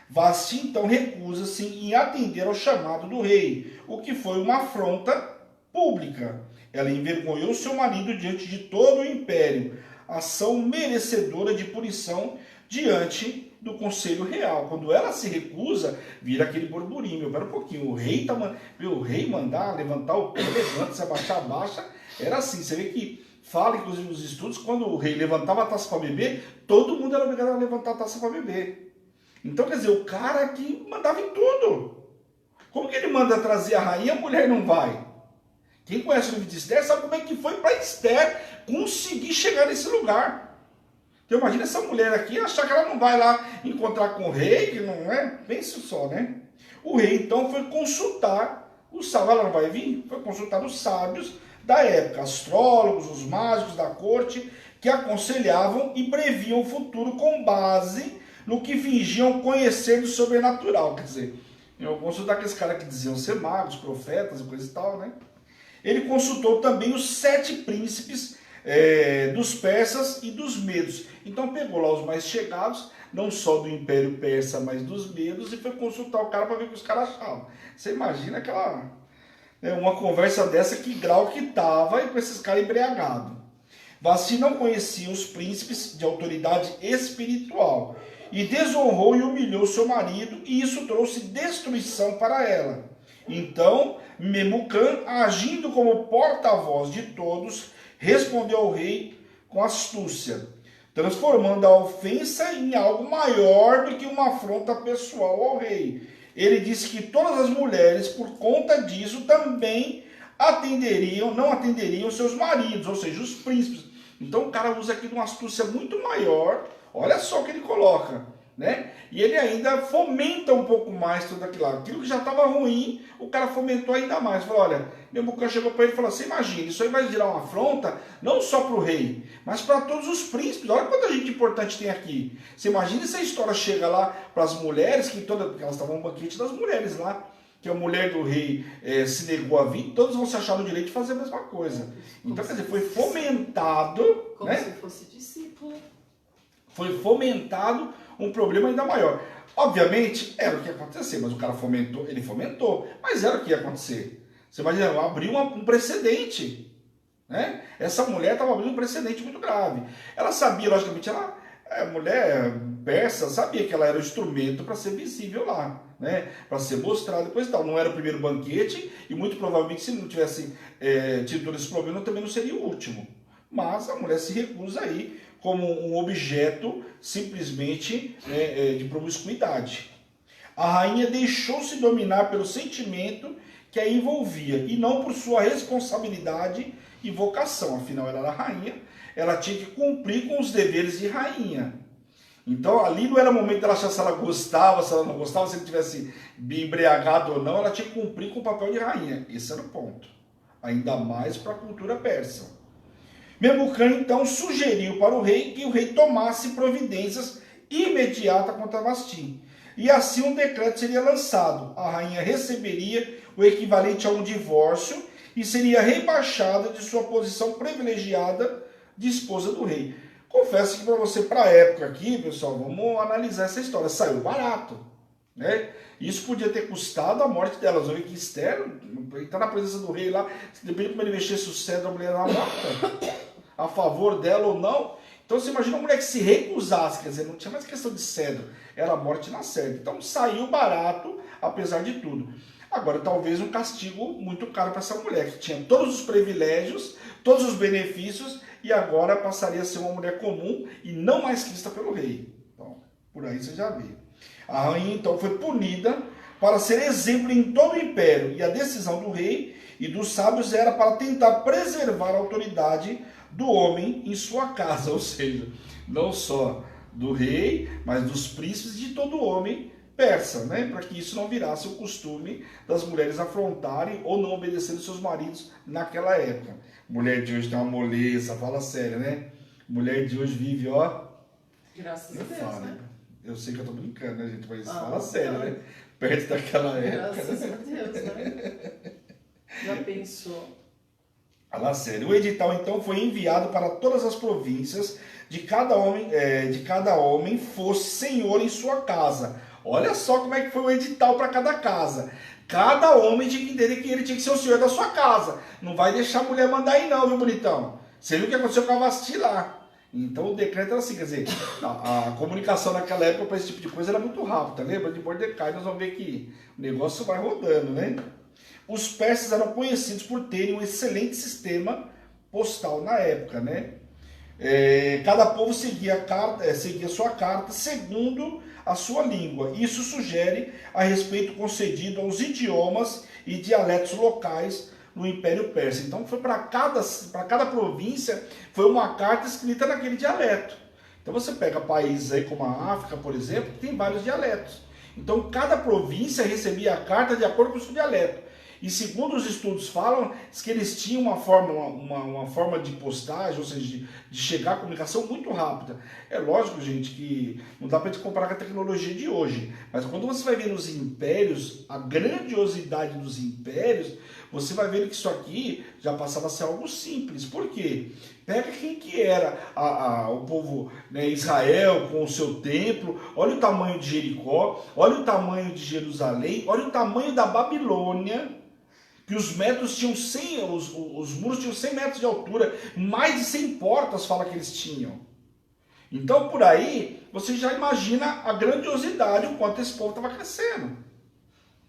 Vasti então recusa-se em atender ao chamado do rei, o que foi uma afronta pública. Ela envergonhou seu marido diante de todo o império, ação merecedora de punição diante do conselho real. Quando ela se recusa, vira aquele burburinho. Espera um pouquinho, o rei mandar levantar o pé, levanta, se abaixar, abaixa, era assim. Você vê que fala, inclusive nos estudos, quando o rei levantava a taça para beber, todo mundo era obrigado a levantar a taça para beber. Então, quer dizer, o cara que mandava em tudo. Como que ele manda trazer a rainha, a mulher não vai? Quem conhece o livro de Esther sabe como é que foi para Esther conseguir chegar nesse lugar. Então imagina essa mulher aqui achar que ela não vai lá encontrar com o rei, que não é? Pense só, né? O rei então foi consultar os sábios, ela não vai vir? Foi consultar os sábios da época, astrólogos, os mágicos da corte, que aconselhavam e previam o futuro com base no que fingiam conhecer do sobrenatural. Quer dizer, eu consultar aqueles caras que diziam ser magos, profetas e coisa e tal, né? Ele consultou também os 7 príncipes dos persas e dos medos. Então pegou lá os mais chegados, não só do Império Persa, mas dos medos, e foi consultar o cara para ver o que os caras achavam. Você imagina uma conversa dessa, que grau que estava, e com esses caras embriagados. Vasti não conhecia os príncipes de autoridade espiritual, e desonrou e humilhou seu marido, e isso trouxe destruição para ela. Então, Memucã, agindo como porta-voz de todos, respondeu ao rei com astúcia, transformando a ofensa em algo maior do que uma afronta pessoal ao rei. Ele disse que todas as mulheres, por conta disso, também não atenderiam seus maridos, ou seja, os príncipes. Então o cara usa aqui de uma astúcia muito maior. Olha só o que ele coloca, né? E ele ainda fomenta um pouco mais tudo aquilo lá. Aquilo que já estava ruim, o cara fomentou ainda mais. Falou, olha, Memucã chegou para ele e falou assim, imagina, isso aí vai virar uma afronta, não só para o rei, mas para todos os príncipes. Olha quanta gente importante tem aqui. Você imagina se a história chega lá para as mulheres, porque elas estavam no banquete das mulheres lá, que a mulher do rei se negou a vir, todos vão se achar no direito de fazer a mesma coisa. Então, quer dizer, foi fomentado, como né? se fosse discípulo. Foi fomentado um problema ainda maior. Obviamente, era o que ia acontecer, mas o cara ele fomentou, mas era o que ia acontecer. Você imagina, abriu um precedente, né? Essa mulher estava abrindo um precedente muito grave. Ela sabia, logicamente, a mulher persa sabia que ela era o instrumento para ser visível lá, né? Para ser mostrado depois e tal. Não era o primeiro banquete, e muito provavelmente, se não tivesse tido todo esse problema, também não seria o último. Mas a mulher se recusa aí como um objeto simplesmente de promiscuidade. A rainha deixou-se dominar pelo sentimento que a envolvia e não por sua responsabilidade e vocação. Afinal, ela era rainha, ela tinha que cumprir com os deveres de rainha. Então, ali não era momento dela achar se ela gostava, se ela não gostava, se ele tivesse embriagado ou não, ela tinha que cumprir com o papel de rainha. Esse era o ponto. Ainda mais para a cultura persa. Memucã, então, sugeriu para o rei que o rei tomasse providências imediatas contra Vasti. E assim um decreto seria lançado. A rainha receberia o equivalente a um divórcio e seria rebaixada de sua posição privilegiada de esposa do rei. Confesso que para você, para a época aqui, pessoal, vamos analisar essa história. Saiu barato, né? Isso podia ter custado a morte delas. Olha que Esther, está na presença do rei lá, depende de como ele mexesse o cedro, a mulher era morta, a favor dela ou não. Então você imagina uma mulher que se recusasse, quer dizer, não tinha mais questão de cedro, era a morte na certa. Então saiu barato, apesar de tudo. Agora, talvez um castigo muito caro para essa mulher, que tinha todos os privilégios, todos os benefícios, e agora passaria a ser uma mulher comum e não mais quista pelo rei. Então, por aí você já vê. A rainha, então, foi punida para ser exemplo em todo o império, e a decisão do rei e dos sábios era para tentar preservar a autoridade do homem em sua casa, ou seja, não só do rei, mas dos príncipes e de todo homem persa, né? Para que isso não virasse o costume das mulheres afrontarem ou não obedecerem seus maridos naquela época. Mulher de hoje tem uma moleza, fala sério, né? Mulher de hoje vive, ó. Graças a Deus, né? Eu sei que eu tô brincando, né, gente? Mas fala sério, né? Perto daquela época. Graças a Deus, né? Já pensou? Fala sério. O edital, então, foi enviado para todas as províncias de cada homem fosse senhor em sua casa. Olha só como é que foi o edital para cada casa. Cada homem tinha que entender que ele tinha que ser o senhor da sua casa. Não vai deixar a mulher mandar aí não, viu, bonitão? Você viu o que aconteceu com a Vasti lá. Então o decreto era assim, quer dizer, a comunicação naquela época para esse tipo de coisa era muito rápida. Lembra de Mordecai? Nós vamos ver que o negócio vai rodando, né? Os persas eram conhecidos por terem um excelente sistema postal na época, né? Cada povo seguia sua carta segundo a sua língua. Isso sugere a respeito concedido aos idiomas e dialetos locais no Império Persa. Então foi para cada província foi uma carta escrita naquele dialeto. Então você pega países aí como a África, por exemplo, que tem vários dialetos. Então cada província recebia a carta de acordo com o seu dialeto. E segundo os estudos falam, que eles tinham uma forma de postagem, ou seja, de chegar à comunicação muito rápida. É lógico, gente, que não dá para gente comparar com a tecnologia de hoje. Mas quando você vai ver nos impérios, a grandiosidade dos impérios, você vai ver que isso aqui já passava a ser algo simples. Por quê? Pega quem que era o povo, né, Israel com o seu templo, olha o tamanho de Jericó, olha o tamanho de Jerusalém, olha o tamanho da Babilônia, que os metros tinham 100, os muros tinham 100 metros de altura, mais de 100 portas fala que eles tinham. Então por aí você já imagina a grandiosidade, o quanto esse povo estava crescendo.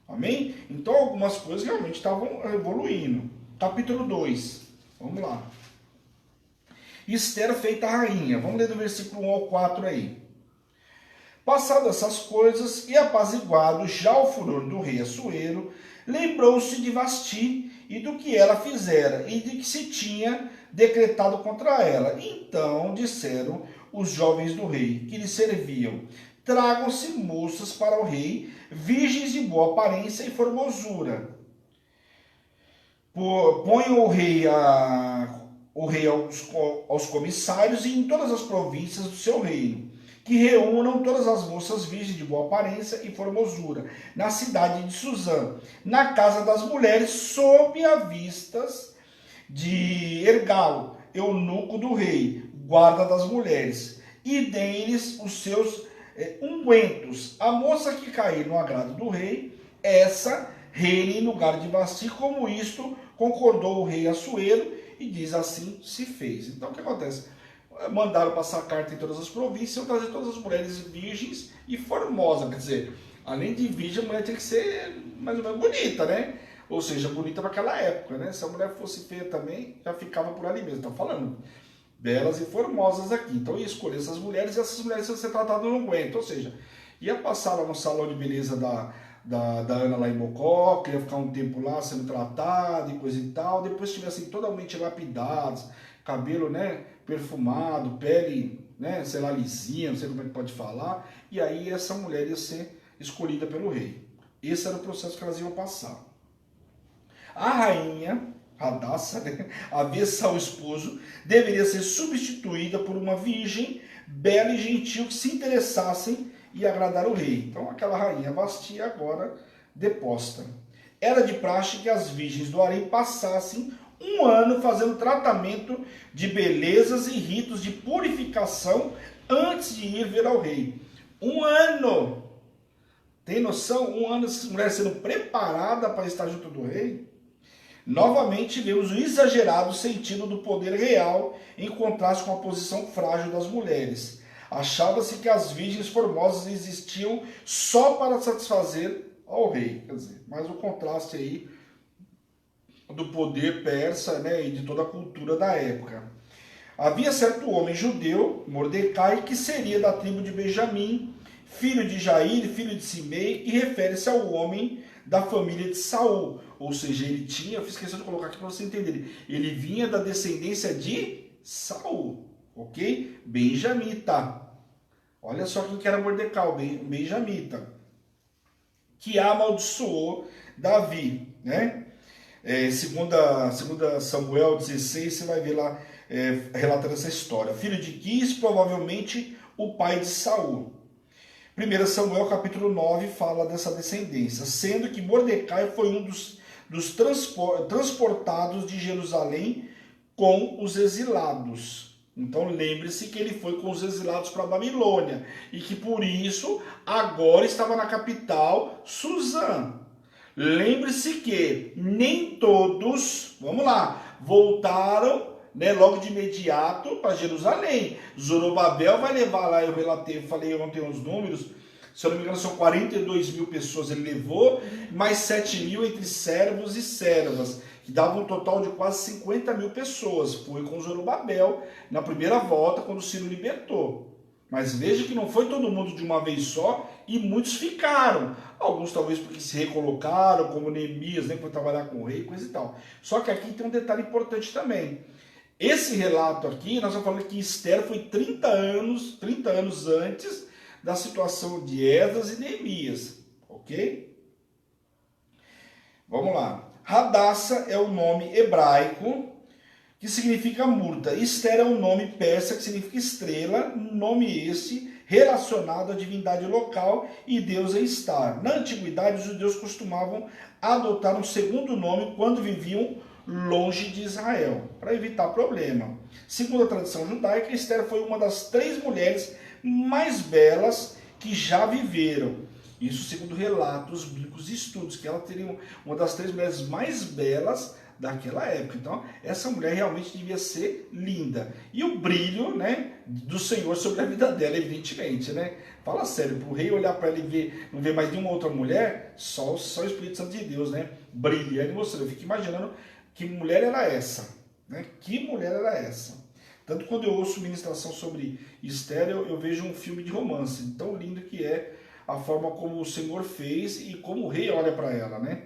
Amém? Então algumas coisas realmente estavam evoluindo. Capítulo 2, vamos lá. Esther feita rainha. Vamos ler do versículo 1 ao 4 aí. Passado essas coisas e apaziguado já o furor do rei Assuero, lembrou-se de Vasti e do que ela fizera e de que se tinha decretado contra ela. Então disseram os jovens do rei que lhe serviam: tragam-se moças para o rei, virgens de boa aparência e formosura. Ponham o rei aos comissários e em todas as províncias do seu reino, que reúnam todas as moças virgens de boa aparência e formosura, na cidade de Suzã, na casa das mulheres, sob a vistas de Ergal, eunuco do rei, guarda das mulheres, e deem-lhes os seus ungüentos. A moça que cair no agrado do rei, essa reine em lugar de Vasti, como isto concordou o rei Assuero, e diz assim se fez. Então o que acontece? Mandaram passar carta em todas as províncias, trazer todas as mulheres virgens e formosas. Quer dizer, além de virgem, a mulher tinha que ser mais ou menos bonita, né? Ou seja, bonita para aquela época, né? Se a mulher fosse feia também, já ficava por ali mesmo. Estão falando belas e formosas aqui. Então ia escolher essas mulheres e essas mulheres iam ser tratadas no aguento. Ou seja, ia passar lá no salão de beleza da Ana lá em Mococa, ia ficar um tempo lá sendo tratada e coisa e tal. Depois estivessem totalmente lapidados, cabelo, né, perfumado, pele, né, sei lá, lisinha, não sei como é que pode falar. E aí essa mulher ia ser escolhida pelo rei. Esse era o processo que elas iam passar. A rainha Hadassa, né, avessa ao esposo, deveria ser substituída por uma virgem bela e gentil que se interessassem e agradar o rei. Então aquela rainha Vasti agora deposta. Era de praxe que as virgens do harém passassem um ano fazendo tratamento de belezas e ritos de purificação antes de ir ver ao rei. Um ano! Tem noção? Um ano essa mulher sendo preparada para estar junto do rei? Novamente vemos o exagerado sentido do poder real em contraste com a posição frágil das mulheres. Achava-se que as virgens formosas existiam só para satisfazer ao rei. Quer dizer, mas o contraste aí do poder persa, né, e de toda a cultura da época. Havia certo homem judeu, Mordecai, que seria da tribo de Benjamim, filho de Jair, filho de Simei, e refere-se ao homem da família de Saul. Ou seja, ele tinha, eu fiz questão de colocar aqui para você entender, ele vinha da descendência de Saul, ok? Benjamita. Olha só quem que era Mordecai, Benjamita, que amaldiçoou Davi, né? Segunda Samuel 16, você vai ver lá relatando essa história. Filho de Quis, provavelmente o pai de Saul. 1 Samuel capítulo 9 fala dessa descendência, sendo que Mordecai foi um dos transportados de Jerusalém com os exilados. Então lembre-se que ele foi com os exilados para a Babilônia e que por isso agora estava na capital Suzã. Lembre-se que nem todos, vamos lá, voltaram, né, logo de imediato para Jerusalém. Zorobabel vai levar lá, eu falei ontem os números, se eu não me engano são 42 mil pessoas ele levou, mais 7 mil entre servos e servas, que dava um total de quase 50 mil pessoas. Foi com Zorobabel na primeira volta, quando Ciro libertou. Mas veja que não foi todo mundo de uma vez só, e muitos ficaram. Alguns talvez porque se recolocaram, como Neemias, né, que foi trabalhar com o rei, coisa e tal. Só que aqui tem um detalhe importante também. Esse relato aqui, nós estamos falando que Esther foi 30 anos antes da situação de Esdras e Neemias, ok? Vamos lá. Hadassa é o nome hebraico que significa murta. Esther é um nome persa que significa estrela, nome esse relacionado à divindade local e Deus em estar. Na antiguidade, os judeus costumavam adotar um segundo nome quando viviam longe de Israel, para evitar problema. Segundo a tradição judaica, Esther foi uma das 3 mulheres mais belas que já viveram. Isso segundo relatos bíblicos e estudos, que ela teria uma das 3 mulheres mais belas daquela época. Então, essa mulher realmente devia ser linda. E o brilho, né, do Senhor sobre a vida dela, evidentemente, né? Fala sério, para o rei olhar para ela e ver, não ver mais nenhuma outra mulher, só o Espírito Santo de Deus, né? Brilha. Ele mostrou, eu fico imaginando que mulher era essa, né? Que mulher era essa? Tanto quando eu ouço ministração sobre Esther, eu vejo um filme de romance, tão lindo que é a forma como o Senhor fez e como o rei olha para ela, né?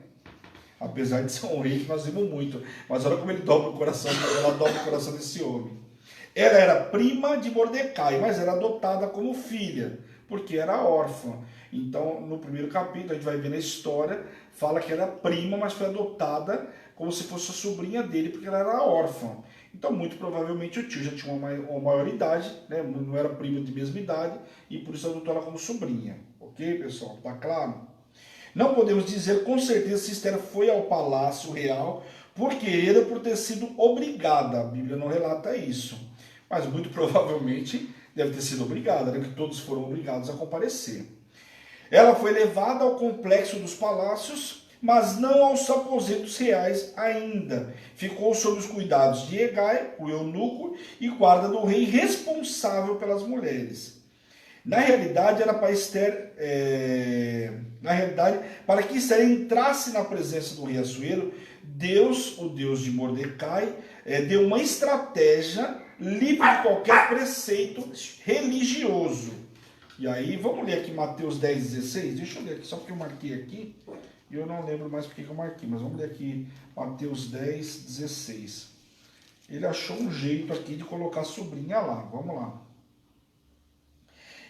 Apesar de ser um rei que nós vimos muito, mas olha como ele dobra o coração, ela dobra o coração desse homem. Ela era prima de Mordecai, mas era adotada como filha, porque era órfã. Então, no primeiro capítulo, a gente vai ver na história, fala que era prima, mas foi adotada como se fosse a sobrinha dele, porque ela era órfã. Então, muito provavelmente, o tio já tinha uma maior idade, né? Não era primo de mesma idade, e por isso adotou ela como sobrinha. Ok, pessoal? Tá claro? Não podemos dizer com certeza se Esther foi ao palácio real por querer ou por ter sido obrigada. A Bíblia não relata isso. Mas muito provavelmente deve ter sido obrigada, né? Que todos foram obrigados a comparecer. Ela foi levada ao complexo dos palácios, mas não aos aposentos reais ainda. Ficou sob os cuidados de Hegai, o eunuco, e guarda do rei responsável pelas mulheres. Na realidade, era para Esther, para que Esther entrasse na presença do rei Assuero, Deus, o Deus de Mordecai, deu uma estratégia livre de qualquer preceito religioso. E aí, vamos ler aqui Mateus 10,16. Deixa eu ler aqui, só porque eu marquei aqui, e eu não lembro mais porque eu marquei, mas vamos ler aqui Mateus 10,16. Ele achou um jeito aqui de colocar a sobrinha lá. Vamos lá.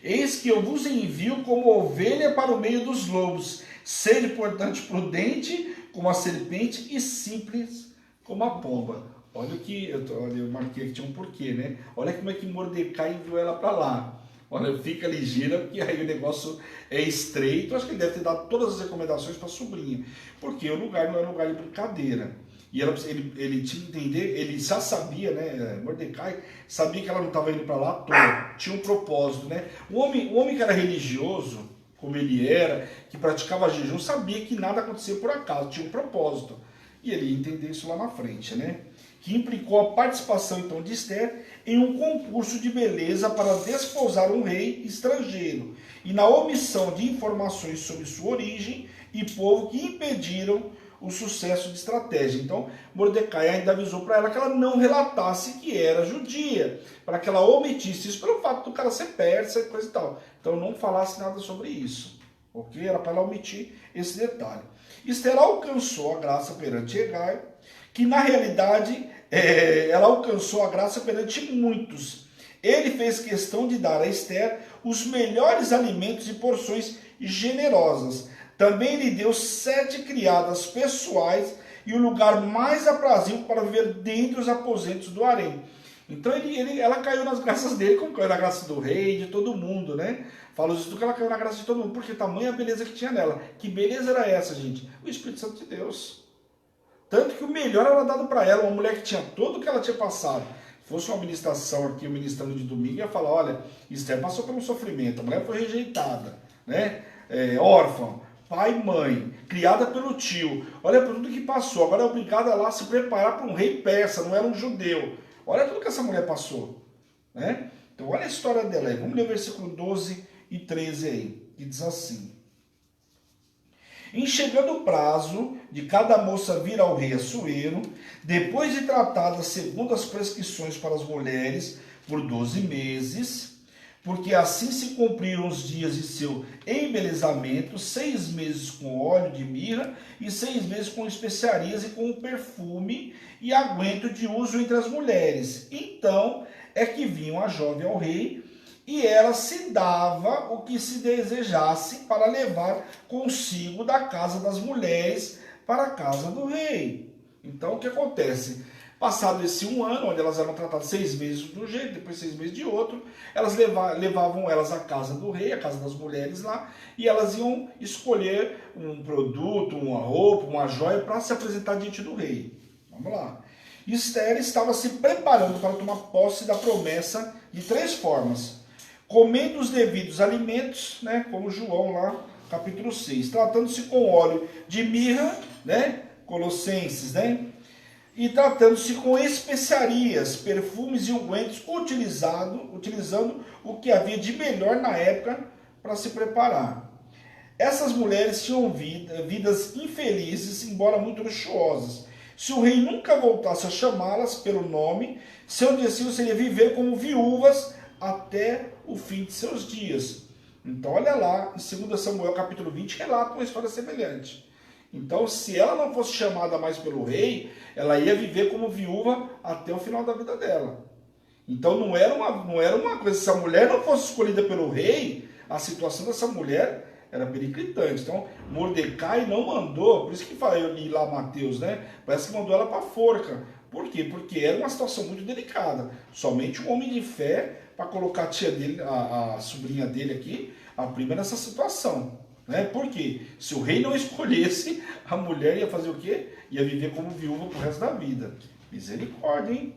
Eis que eu vos envio como ovelha para o meio dos lobos. Sede, portanto, prudente como a serpente e simples como a pomba. Olha que eu marquei aqui, tinha um porquê, né? Olha como é que Mordecai enviou ela para lá. Olha, fica ligeira, porque aí o negócio é estreito. Acho que ele deve ter dado todas as recomendações para a sobrinha, porque o lugar não era um lugar de brincadeira. E ele tinha que entender, ele já sabia, né? Mordecai sabia que ela não estava indo para lá à toa, tinha um propósito, né? O homem que era religioso, como ele era, que praticava jejum, sabia que nada acontecia por acaso, tinha um propósito. E ele ia entender isso lá na frente, né? Que implicou a participação, então, de Esther em um concurso de beleza para desposar um rei estrangeiro e na omissão de informações sobre sua origem e povo que impediram o sucesso de estratégia. Então, Mordecai ainda avisou para ela que ela não relatasse que era judia, para que ela omitisse isso pelo fato do cara ser persa e coisa e tal. Então, não falasse nada sobre isso, ok? Era para ela omitir esse detalhe. Esther alcançou a graça perante Hegai, que na realidade ela alcançou a graça perante muitos. Ele fez questão de dar a Esther os melhores alimentos e porções generosas. Também lhe deu 7 criadas pessoais e o lugar mais aprazível para viver dentro dos aposentos do harém. Então ela caiu nas graças dele, como caiu na graça do rei, de todo mundo, né? Falo isso porque ela caiu na graça de todo mundo, porque tamanha beleza que tinha nela. Que beleza era essa, gente? O Espírito Santo de Deus. Tanto que o melhor era dado para ela, uma mulher que tinha tudo o que ela tinha passado. Se fosse uma ministração aqui, eu ministrando de domingo, ia falar, olha, Esther passou por um sofrimento, a mulher foi rejeitada, né? Órfã, pai e mãe, criada pelo tio, olha por tudo que passou, agora é obrigada lá a se preparar para um rei persa, não era um judeu. Olha tudo que essa mulher passou, né? Então olha a história dela aí, vamos ler o versículo 12 e 13 aí, que diz assim: em chegando o prazo de cada moça vir ao rei Assuero, depois de tratada segundo as prescrições para as mulheres por 12 meses, porque assim se cumpriram os dias de seu embelezamento, 6 meses com óleo de mirra e 6 meses com especiarias e com perfume e aguento de uso entre as mulheres. Então é que vinham a jovem ao rei, e ela se dava o que se desejasse para levar consigo da casa das mulheres para a casa do rei. Então o que acontece? Passado esse 1 ano, onde elas eram tratadas 6 meses de um jeito, depois 6 meses de outro, elas levavam elas à casa do rei, à casa das mulheres lá, e elas iam escolher um produto, uma roupa, uma joia para se apresentar diante do rei. Vamos lá. Esther estava se preparando para tomar posse da promessa de 3 formas. Comendo os devidos alimentos, né, como João lá, capítulo 6. Tratando-se com óleo de mirra, né, Colossenses, né, e tratando-se com especiarias, perfumes e ungüentos, utilizando o que havia de melhor na época para se preparar. Essas mulheres tinham vidas infelizes, embora muito luxuosas. Se o rei nunca voltasse a chamá-las pelo nome, seu destino seria viver como viúvas até o fim de seus dias. Então olha lá, em 2 Samuel capítulo 20, relata uma história semelhante. Então, se ela não fosse chamada mais pelo rei, ela ia viver como viúva até o final da vida dela. Então, não era uma coisa, se a mulher não fosse escolhida pelo rei, a situação dessa mulher era periclitante. Então, Mordecai não mandou, por isso que eu li lá Mateus, né? Parece que mandou ela para a forca. Por quê? Porque era uma situação muito delicada. Somente um homem de fé para colocar a tia dele, a sobrinha dele aqui, a prima nessa situação. Né? Por quê? Se o rei não escolhesse, a mulher ia fazer o quê? Ia viver como viúva pro resto da vida. Misericórdia, hein?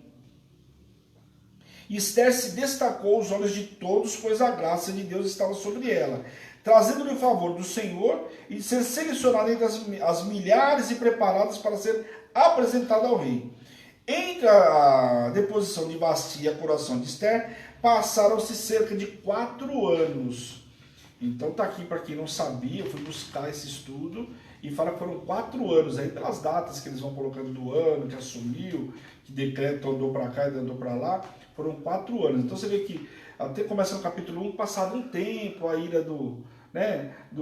Esther se destacou aos olhos de todos, pois a graça de Deus estava sobre ela, trazendo-lhe o favor do Senhor e de ser selecionada entre as milhares e preparadas para ser apresentada ao rei. Entre a deposição de Vasti e a coroação de Esther, passaram-se cerca de 4 anos. Então tá aqui para quem não sabia, eu fui buscar esse estudo e fala que foram 4 anos, aí pelas datas que eles vão colocando do ano, que assumiu, que decreto andou para cá e andou para lá, foram 4 anos. Então você vê que até começa no capítulo 1, passado um tempo, a ira do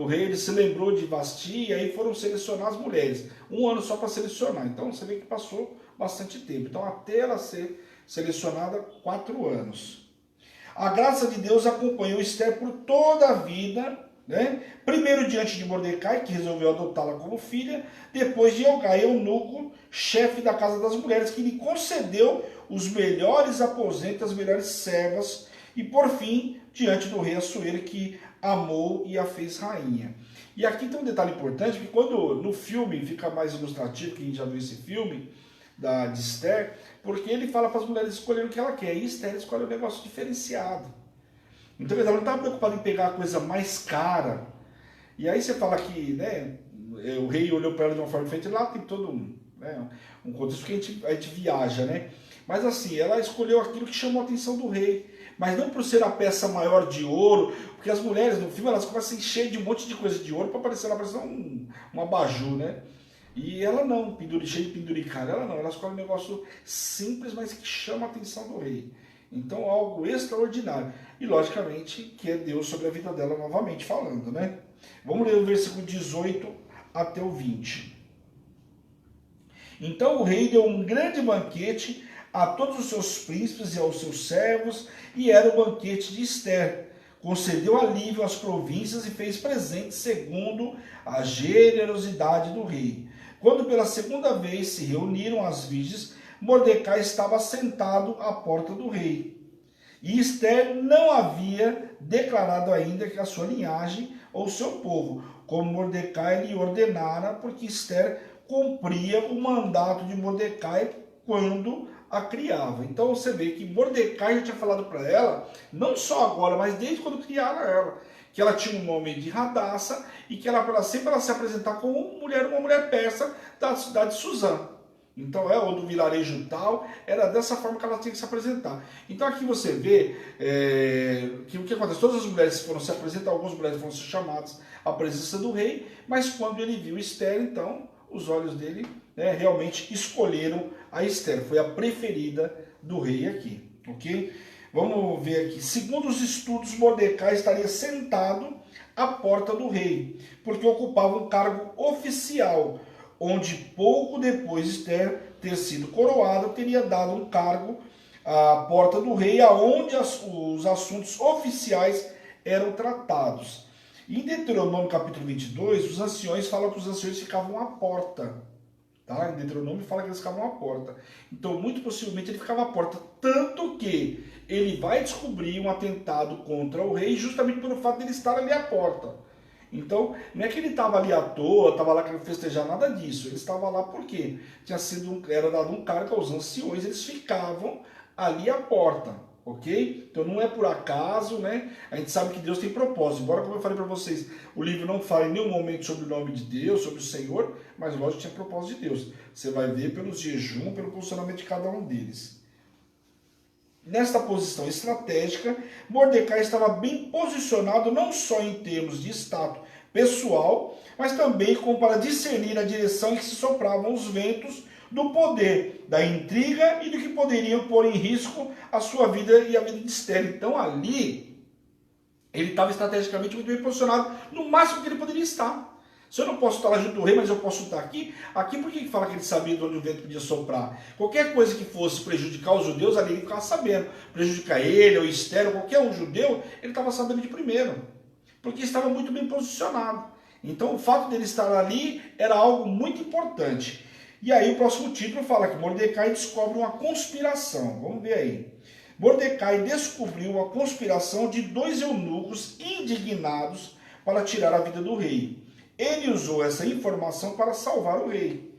rei, ele se lembrou de Vasti, e aí foram selecionar as mulheres. 1 ano só para selecionar, então você vê que passou bastante tempo. Então até ela ser selecionada, 4 anos. A graça de Deus acompanhou Esther por toda a vida, né? Primeiro diante de Mordecai, que resolveu adotá-la como filha, depois de Elgai, eunuco, chefe da casa das mulheres, que lhe concedeu os melhores aposentos, as melhores servas, e por fim, diante do rei Assuero, que amou e a fez rainha. E aqui tem um detalhe importante, que quando no filme fica mais ilustrativo, que a gente já viu esse filme, de Esther, porque ele fala para as mulheres escolherem o que ela quer, e Esther escolhe um negócio diferenciado. Então ela não estava preocupada em pegar a coisa mais cara. E aí você fala que, né, o rei olhou para ela de uma forma diferente, lá tem todo um contexto que a gente viaja, né? Mas assim, ela escolheu aquilo que chamou a atenção do rei, mas não por ser a peça maior de ouro, porque as mulheres no filme elas começam a encher de um monte de coisa de ouro para parecer um abajur, né? E ela não, cheia de penduricalho, ela escolhe um negócio simples, mas que chama a atenção do rei. Então, algo extraordinário. E, logicamente, que é Deus sobre a vida dela novamente falando, né? Vamos ler o versículo 18 até o 20. Então o rei deu um grande banquete a todos os seus príncipes e aos seus servos, e era o banquete de Esther. Concedeu alívio às províncias e fez presentes segundo a generosidade do rei. Quando pela segunda vez se reuniram as virgens, Mordecai estava sentado à porta do rei. E Esther não havia declarado ainda que a sua linhagem ou seu povo, como Mordecai lhe ordenara, porque Esther cumpria o mandato de Mordecai quando a criava. Então você vê que Mordecai já tinha falado para ela, não só agora, mas desde quando criaram ela, que ela tinha um nome de Radassa e que ela sempre se apresentar como uma mulher persa da cidade de Suzã. Então, ou do vilarejo tal, era dessa forma que ela tinha que se apresentar. Então aqui você vê que o que acontece, todas as mulheres foram se apresentar, algumas mulheres foram ser chamadas à presença do rei, mas quando ele viu Esther, então, os olhos dele realmente escolheram a Esther, foi a preferida do rei aqui, ok? Vamos ver aqui. Segundo os estudos, Mordecai estaria sentado à porta do rei, porque ocupava um cargo oficial, onde pouco depois de Esther ter sido coroada, teria dado um cargo à porta do rei, aonde os assuntos oficiais eram tratados. Em Deuteronômio capítulo 22, os anciões falam que os anciões ficavam à porta. Tá? Em Deuteronômio fala que eles ficavam à porta. Então, muito possivelmente, ele ficava à porta. Tanto que ele vai descobrir um atentado contra o rei justamente pelo fato de ele estar ali à porta. Então, não é que ele estava ali à toa, estava lá querendo festejar, nada disso. Ele estava lá porque era dado um cargo aos anciões, eles ficavam ali à porta. Ok? Então não é por acaso, né? A gente sabe que Deus tem propósito. Embora, como eu falei para vocês, o livro não fala em nenhum momento sobre o nome de Deus, sobre o Senhor, mas lógico que tinha propósito de Deus. Você vai ver pelos jejum, pelo posicionamento de cada um deles. Nesta posição estratégica, Mordecai estava bem posicionado não só em termos de status pessoal, mas também como para discernir a direção em que se sopravam os ventos do poder, da intriga e do que poderiam pôr em risco a sua vida e a vida de Esther. Então ali, ele estava estrategicamente muito bem posicionado, no máximo que ele poderia estar. Se eu não posso estar lá junto do rei, mas eu posso estar aqui, por que fala que ele sabia de onde o vento podia soprar? Qualquer coisa que fosse prejudicar os judeus, ali ele ficava sabendo. Prejudicar ele, ou Esther, ou qualquer um judeu, ele estava sabendo de primeiro. Porque estava muito bem posicionado. Então o fato dele estar ali era algo muito importante. E aí o próximo título fala que Mordecai descobre uma conspiração. Vamos ver aí. Mordecai descobriu uma conspiração de 2 eunucos indignados para tirar a vida do rei. Ele usou essa informação para salvar o rei,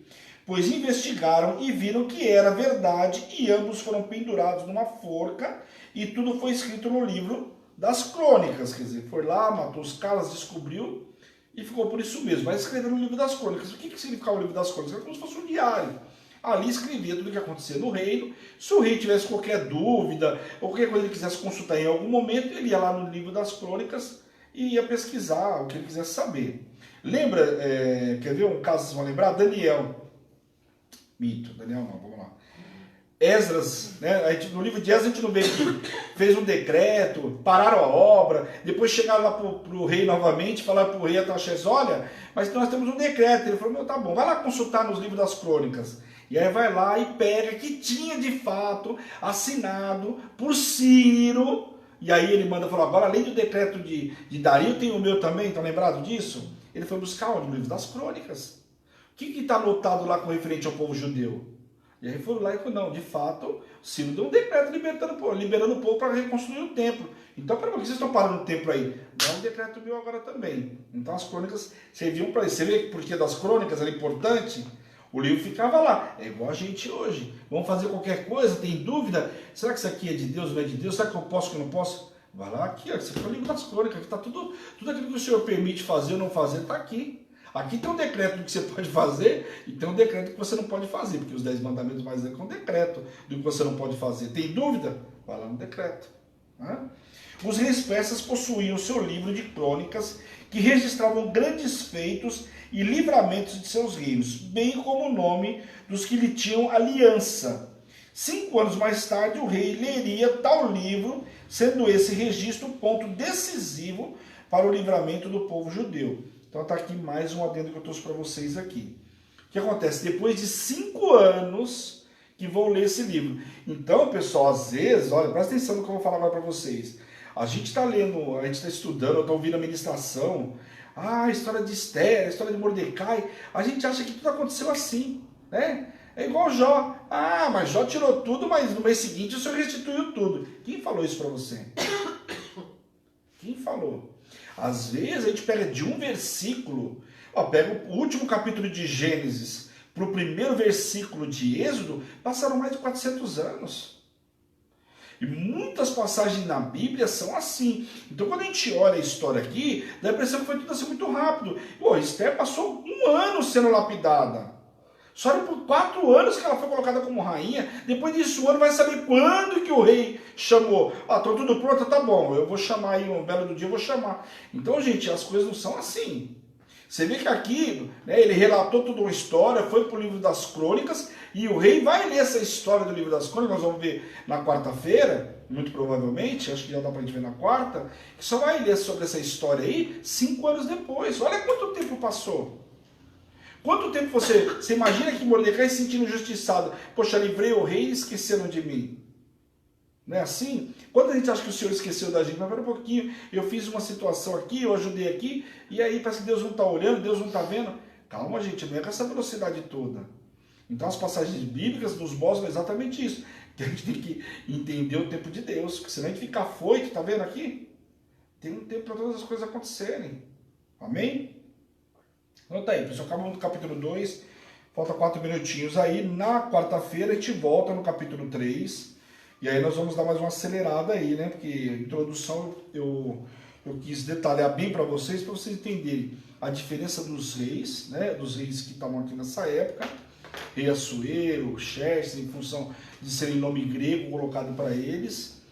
pois investigaram e viram que era verdade e ambos foram pendurados numa forca e tudo foi escrito no livro das crônicas. Quer dizer, foi lá, matou os caras, descobriu e ficou por isso mesmo. Mas escreveu no livro das crônicas. O que significava o livro das crônicas? Era como se fosse um diário. Ali escrevia tudo o que acontecia no reino. Se o rei tivesse qualquer dúvida ou qualquer coisa que ele quisesse consultar em algum momento, ele ia lá no livro das crônicas e ia pesquisar o que ele quisesse saber. Lembra, quer ver um caso que vocês vão lembrar? Daniel. Mito, Daniel não, vamos lá. Esdras, né? No livro de Esdras a gente não vê que fez um decreto, pararam a obra, depois chegaram lá para o rei novamente, falaram para o rei Ataxés, olha, mas nós temos um decreto. Ele falou, tá bom, vai lá consultar nos livros das crônicas. E aí vai lá e pega que tinha de fato assinado por Ciro, e aí ele manda falar, agora além do decreto de Dario, tem o meu também, estão lembrados disso? Ele foi buscar no livro das crônicas. O que está anotado lá com referente ao povo judeu? E aí foram lá e falaram, não, de fato, Ciro deu um decreto liberando o povo para reconstruir o templo. Então, por que vocês estão parando o templo aí? Dá um decreto meu agora também. Então as crônicas serviam para isso. Você vê que porque das crônicas era importante, o livro ficava lá. É igual a gente hoje. Vamos fazer qualquer coisa, tem dúvida? Será que isso aqui é de Deus ou não é de Deus? Será que eu posso ou não posso? Vai lá aqui, ó, você fica no livro das crônicas, aqui está tudo aquilo que o Senhor permite fazer ou não fazer, está aqui. Aqui tem um decreto do que você pode fazer e tem um decreto do que você não pode fazer, porque os 10 mandamentos vai dizer que é um decreto do que você não pode fazer. Tem dúvida? Vai lá no decreto. Né? Os reis persas possuíam seu livro de crônicas que registravam grandes feitos e livramentos de seus reinos, bem como o nome dos que lhe tinham aliança. 5 anos mais tarde, o rei leria tal livro, sendo esse registro um ponto decisivo para o livramento do povo judeu. Então está aqui mais um adendo que eu trouxe para vocês aqui. O que acontece? Depois de 5 anos que vão ler esse livro. Então, pessoal, às vezes, olha, presta atenção no que eu vou falar agora para vocês. A gente está lendo, a gente está estudando, está ouvindo a ministração, a história de Esther, a história de Mordecai, a gente acha que tudo aconteceu assim, né? É igual Jó. Ah, mas Jó tirou tudo, mas no mês seguinte o Senhor restituiu tudo. Quem falou isso para você? Quem falou? Às vezes a gente pega de um versículo, pega o último capítulo de Gênesis para o primeiro versículo de Êxodo, passaram mais de 400 anos. E muitas passagens na Bíblia são assim. Então quando a gente olha a história aqui, dá a impressão que foi tudo assim muito rápido. Esther passou 1 ano sendo lapidada. Só por 4 anos que ela foi colocada como rainha. Depois disso, o ano vai saber quando que o rei chamou. Estou tudo pronto, tá bom. Eu vou chamar aí, um belo do dia eu vou chamar. Então, gente, as coisas não são assim. Você vê que aqui, né, ele relatou toda uma história, foi para o livro das crônicas, e o rei vai ler essa história do livro das crônicas, nós vamos ver na quarta-feira, muito provavelmente, acho que já dá para a gente ver na quarta, que só vai ler sobre essa história aí 5 anos depois. Olha quanto tempo passou. Quanto tempo você imagina que Mordecai se sentindo injustiçado? Poxa, livrei o rei e esqueceram de mim. Não é assim? Quando a gente acha que o Senhor esqueceu da gente, mas pera um pouquinho, eu fiz uma situação aqui, eu ajudei aqui, e aí parece que Deus não está olhando, Deus não está vendo. Calma, gente, não é com essa velocidade toda. Então as passagens bíblicas nos mostram exatamente isso. Que a gente tem que entender o tempo de Deus, porque senão a gente fica afoito, tá vendo aqui? Tem um tempo para todas as coisas acontecerem. Amém? Então tá aí, pessoal, acabamos do capítulo 2, falta 4 minutinhos aí. Na quarta-feira a gente volta no capítulo 3, e aí nós vamos dar mais uma acelerada aí, né? Porque a introdução eu quis detalhar bem para vocês entenderem a diferença dos reis, né? Dos reis que estavam aqui nessa época, rei Assuero, Xerxes, em função de serem nome grego colocado para eles,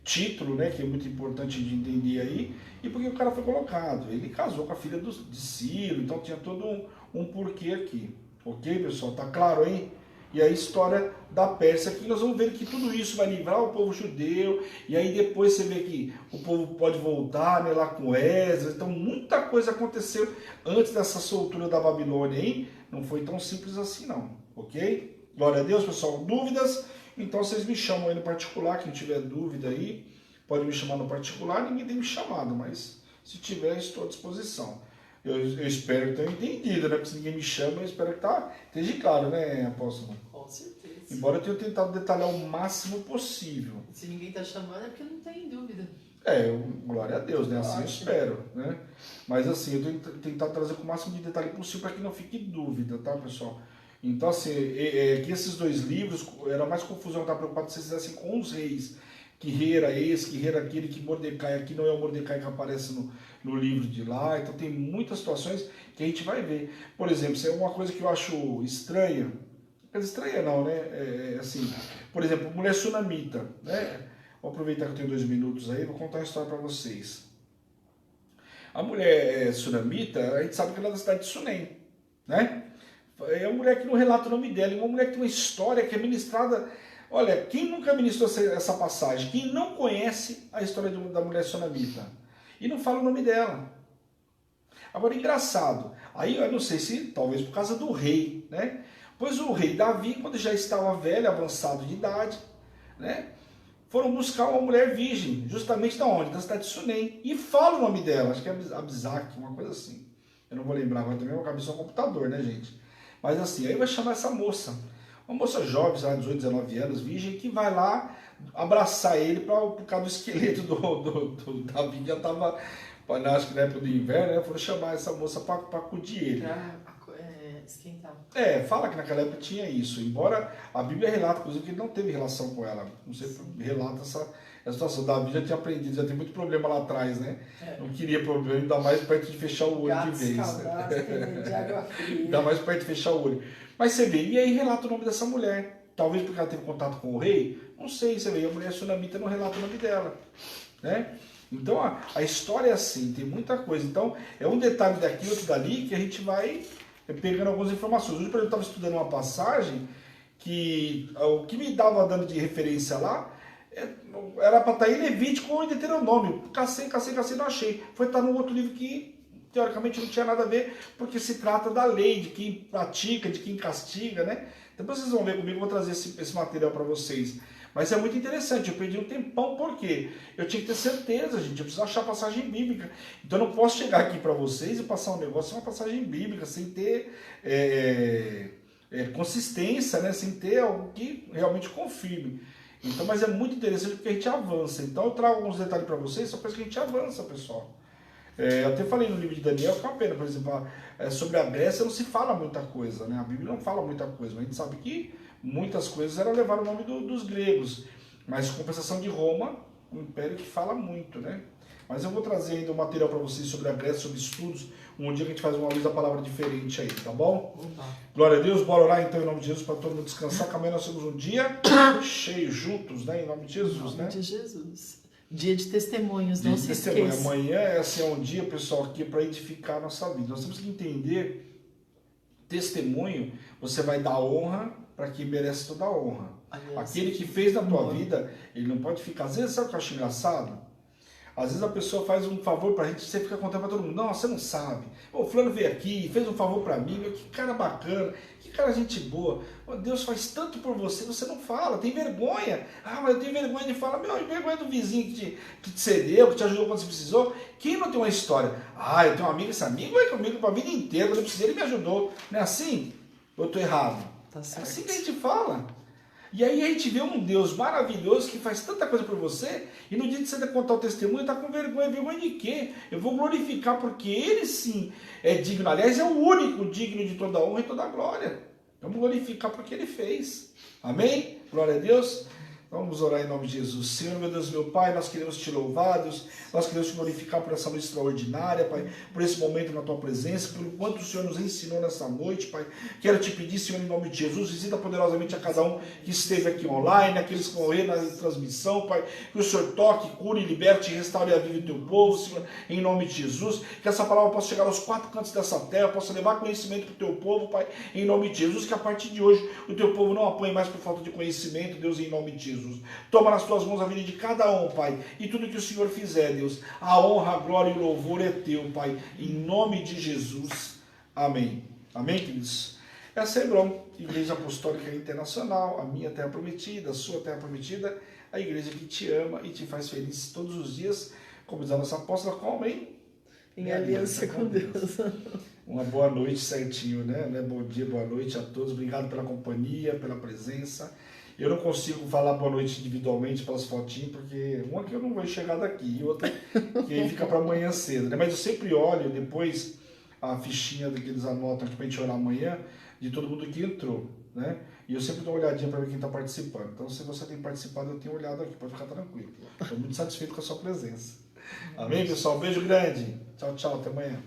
título, né? Que é muito importante de entender aí, e porque o cara foi colocado. Ele casou com a filha de Ciro, então tinha todo um porquê aqui. Ok, pessoal? Tá claro aí? E a história da Pérsia, que nós vamos ver que tudo isso vai livrar o povo judeu, e aí depois você vê que o povo pode voltar, né, lá com Esdras. Então muita coisa aconteceu antes dessa soltura da Babilônia, hein? Não foi tão simples assim não, ok? Glória a Deus, pessoal. Dúvidas? Então vocês me chamam aí no particular, quem tiver dúvida aí, pode me chamar no particular. Ninguém tem me chamado, mas se tiver, estou à disposição. Eu espero que tenham entendido, né? Porque se ninguém me chama, eu espero que esteja claro, né, apóstolo? Com certeza. Embora eu tenha tentado detalhar o máximo possível. Se ninguém está chamando é porque não tem dúvida. Glória a Deus, né? Assim eu espero, né? Mas assim, eu tenho tentado trazer com o máximo de detalhe possível para que não fique dúvida, tá, pessoal? Então, assim, que esses dois livros, era mais confusão, eu estava preocupado se vocês fizessem com os reis. Que rei era esse, que rei era aquele, que Mordecai aqui não é o Mordecai que aparece no livro de lá. Então tem muitas situações que a gente vai ver. Por exemplo, isso é uma coisa que eu acho estranha. Estranha não, né? Assim, por exemplo, mulher sunamita, né? Vou aproveitar que eu tenho 2 minutos aí, vou contar uma história para vocês. A mulher sunamita, a gente sabe que ela é da cidade de Sunem, né? É uma mulher que não relata o nome dela, é uma mulher que tem uma história que é ministrada. Olha, quem nunca ministrou essa passagem? Quem não conhece a história da mulher sunamita? E não fala o nome dela. Agora, engraçado. Aí, eu não sei se, talvez por causa do rei, né? Pois o rei Davi, quando já estava velho, avançado de idade, né? Foram buscar uma mulher virgem, justamente da onde? Da cidade de Sunem. E fala o nome dela, acho que é Abzac, uma coisa assim. Eu não vou lembrar, agora também é uma cabeça no computador, né, gente? Mas assim, aí vai chamar essa moça. Uma moça jovem, sei lá, 18, 19 anos, virgem, que vai lá abraçar ele por causa do esqueleto do Davi, que já estava, acho que na época do inverno, né? Foram chamar essa moça para acudir ele. Esquentar. Fala que naquela época tinha isso, embora a Bíblia relata, inclusive, que ele não teve relação com ela. Não sei, relata essa situação. Davi já tinha aprendido, já tem muito problema lá atrás, né? Não queria problema, ainda mais perto de fechar o olho de vez. De água fria. Ainda mais perto de fechar o olho. Mas você vê, e aí relata o nome dessa mulher. Talvez porque ela teve contato com o rei, não sei, você vê, a mulher sunamita não relata o nome dela, né? Então a história é assim, tem muita coisa. Então é um detalhe daqui, outro dali, que a gente vai pegando algumas informações. Hoje, por exemplo, eu estava estudando uma passagem que o que me dava dando de referência lá era para estar em Levítico ou em Deuteronômio. Cacei, não achei. Foi estar num outro livro que teoricamente não tinha nada a ver, porque se trata da lei, de quem pratica, de quem castiga, né? Depois vocês vão ver comigo, eu vou trazer esse material para vocês. Mas é muito interessante, eu perdi um tempão, por quê? Eu tinha que ter certeza, gente, eu preciso achar passagem bíblica. Então eu não posso chegar aqui para vocês e passar um negócio, uma passagem bíblica, sem ter consistência, né? Sem ter algo que realmente confirme. Então, mas é muito interessante porque a gente avança. Então eu trago alguns detalhes para vocês, só para que a gente avança, pessoal. Eu até falei no livro de Daniel, que é uma pena, por exemplo, sobre a Grécia não se fala muita coisa, né? A Bíblia não fala muita coisa, mas a gente sabe que muitas coisas eram levar o nome dos gregos, mas compensação de Roma, um império que fala muito, né? Mas eu vou trazer ainda um material para vocês sobre a Grécia, sobre estudos, um dia que a gente faz uma luz da palavra diferente aí, tá bom? Glória a Deus, bora orar então em nome de Jesus para todo mundo descansar, que amanhã nós temos um dia cheio juntos, né? Em nome de Jesus, né? Em nome de Jesus. Dia de testemunhos, não se esqueça. Amanhã é um dia, pessoal, aqui para edificar a nossa vida. Nós temos que entender, testemunho, você vai dar honra para quem merece toda a honra. Aquele que fez na tua vida, ele não pode ficar. Às vezes, sabe o que eu acho engraçado? Às vezes a pessoa faz um favor pra gente, você fica contando pra todo mundo. Não, você não sabe. O fulano veio aqui, fez um favor pra mim, que cara bacana, que cara gente boa. Deus faz tanto por você, você não fala, tem vergonha. Ah, mas eu tenho vergonha de falar. Meu, vergonha do vizinho que te cedeu, que te ajudou quando você precisou. Quem não tem uma história? Ah, eu tenho um amigo, esse amigo vai comigo pra vida inteira, quando eu precisei ele me ajudou. Não é assim? Ou eu tô errado? Tá É certo. assim que a gente fala. E aí a gente vê um Deus maravilhoso que faz tanta coisa por você, e no dia de você contar o testemunho, está com vergonha. Vergonha de quê? Eu vou glorificar porque Ele sim é digno. Aliás, é o único digno de toda honra e toda glória. Vamos glorificar porque Ele fez. Amém? Glória a Deus. Vamos orar em nome de Jesus. Senhor, meu Deus, meu Pai, nós queremos te louvar, Deus, nós queremos te glorificar por essa noite extraordinária, Pai, por esse momento na Tua presença, pelo quanto o Senhor nos ensinou nessa noite, Pai. Quero te pedir, Senhor, em nome de Jesus, visita poderosamente a cada um que esteve aqui online, aqueles que vão ver na transmissão, Pai, que o Senhor toque, cure, liberte, restaure a vida do Teu povo, Senhor, em nome de Jesus, que essa palavra possa chegar aos quatro cantos dessa terra, possa levar conhecimento para o Teu povo, Pai, em nome de Jesus, que a partir de hoje o Teu povo não apanhe mais por falta de conhecimento, Deus, em nome de Jesus. Toma nas tuas mãos a vida de cada um, Pai, e tudo que o Senhor fizer, Deus, a honra, a glória e o louvor é teu, Pai, em nome de Jesus. Amém. Amém, queridos? Essa é a Hebron, Igreja Apostólica Internacional, a minha terra prometida, a sua terra prometida, a igreja que te ama e te faz feliz todos os dias, como diz a nossa apóstola, como, hein? Em aliança com Deus. Uma boa noite certinho, né? Bom dia, boa noite a todos. Obrigado pela companhia, pela presença. Eu não consigo falar boa noite individualmente pelas fotinhas, porque uma que eu não vou chegar daqui e outra que aí fica para amanhã cedo, né? Mas eu sempre olho depois a fichinha que eles anotam aqui para a gente orar amanhã, de todo mundo que entrou, né? E eu sempre dou uma olhadinha para ver quem está participando. Então, se você tem participado, eu tenho olhado aqui, pode ficar tranquilo. Estou muito satisfeito com a sua presença. Amém, pessoal? Um beijo grande. Tchau, tchau. Até amanhã.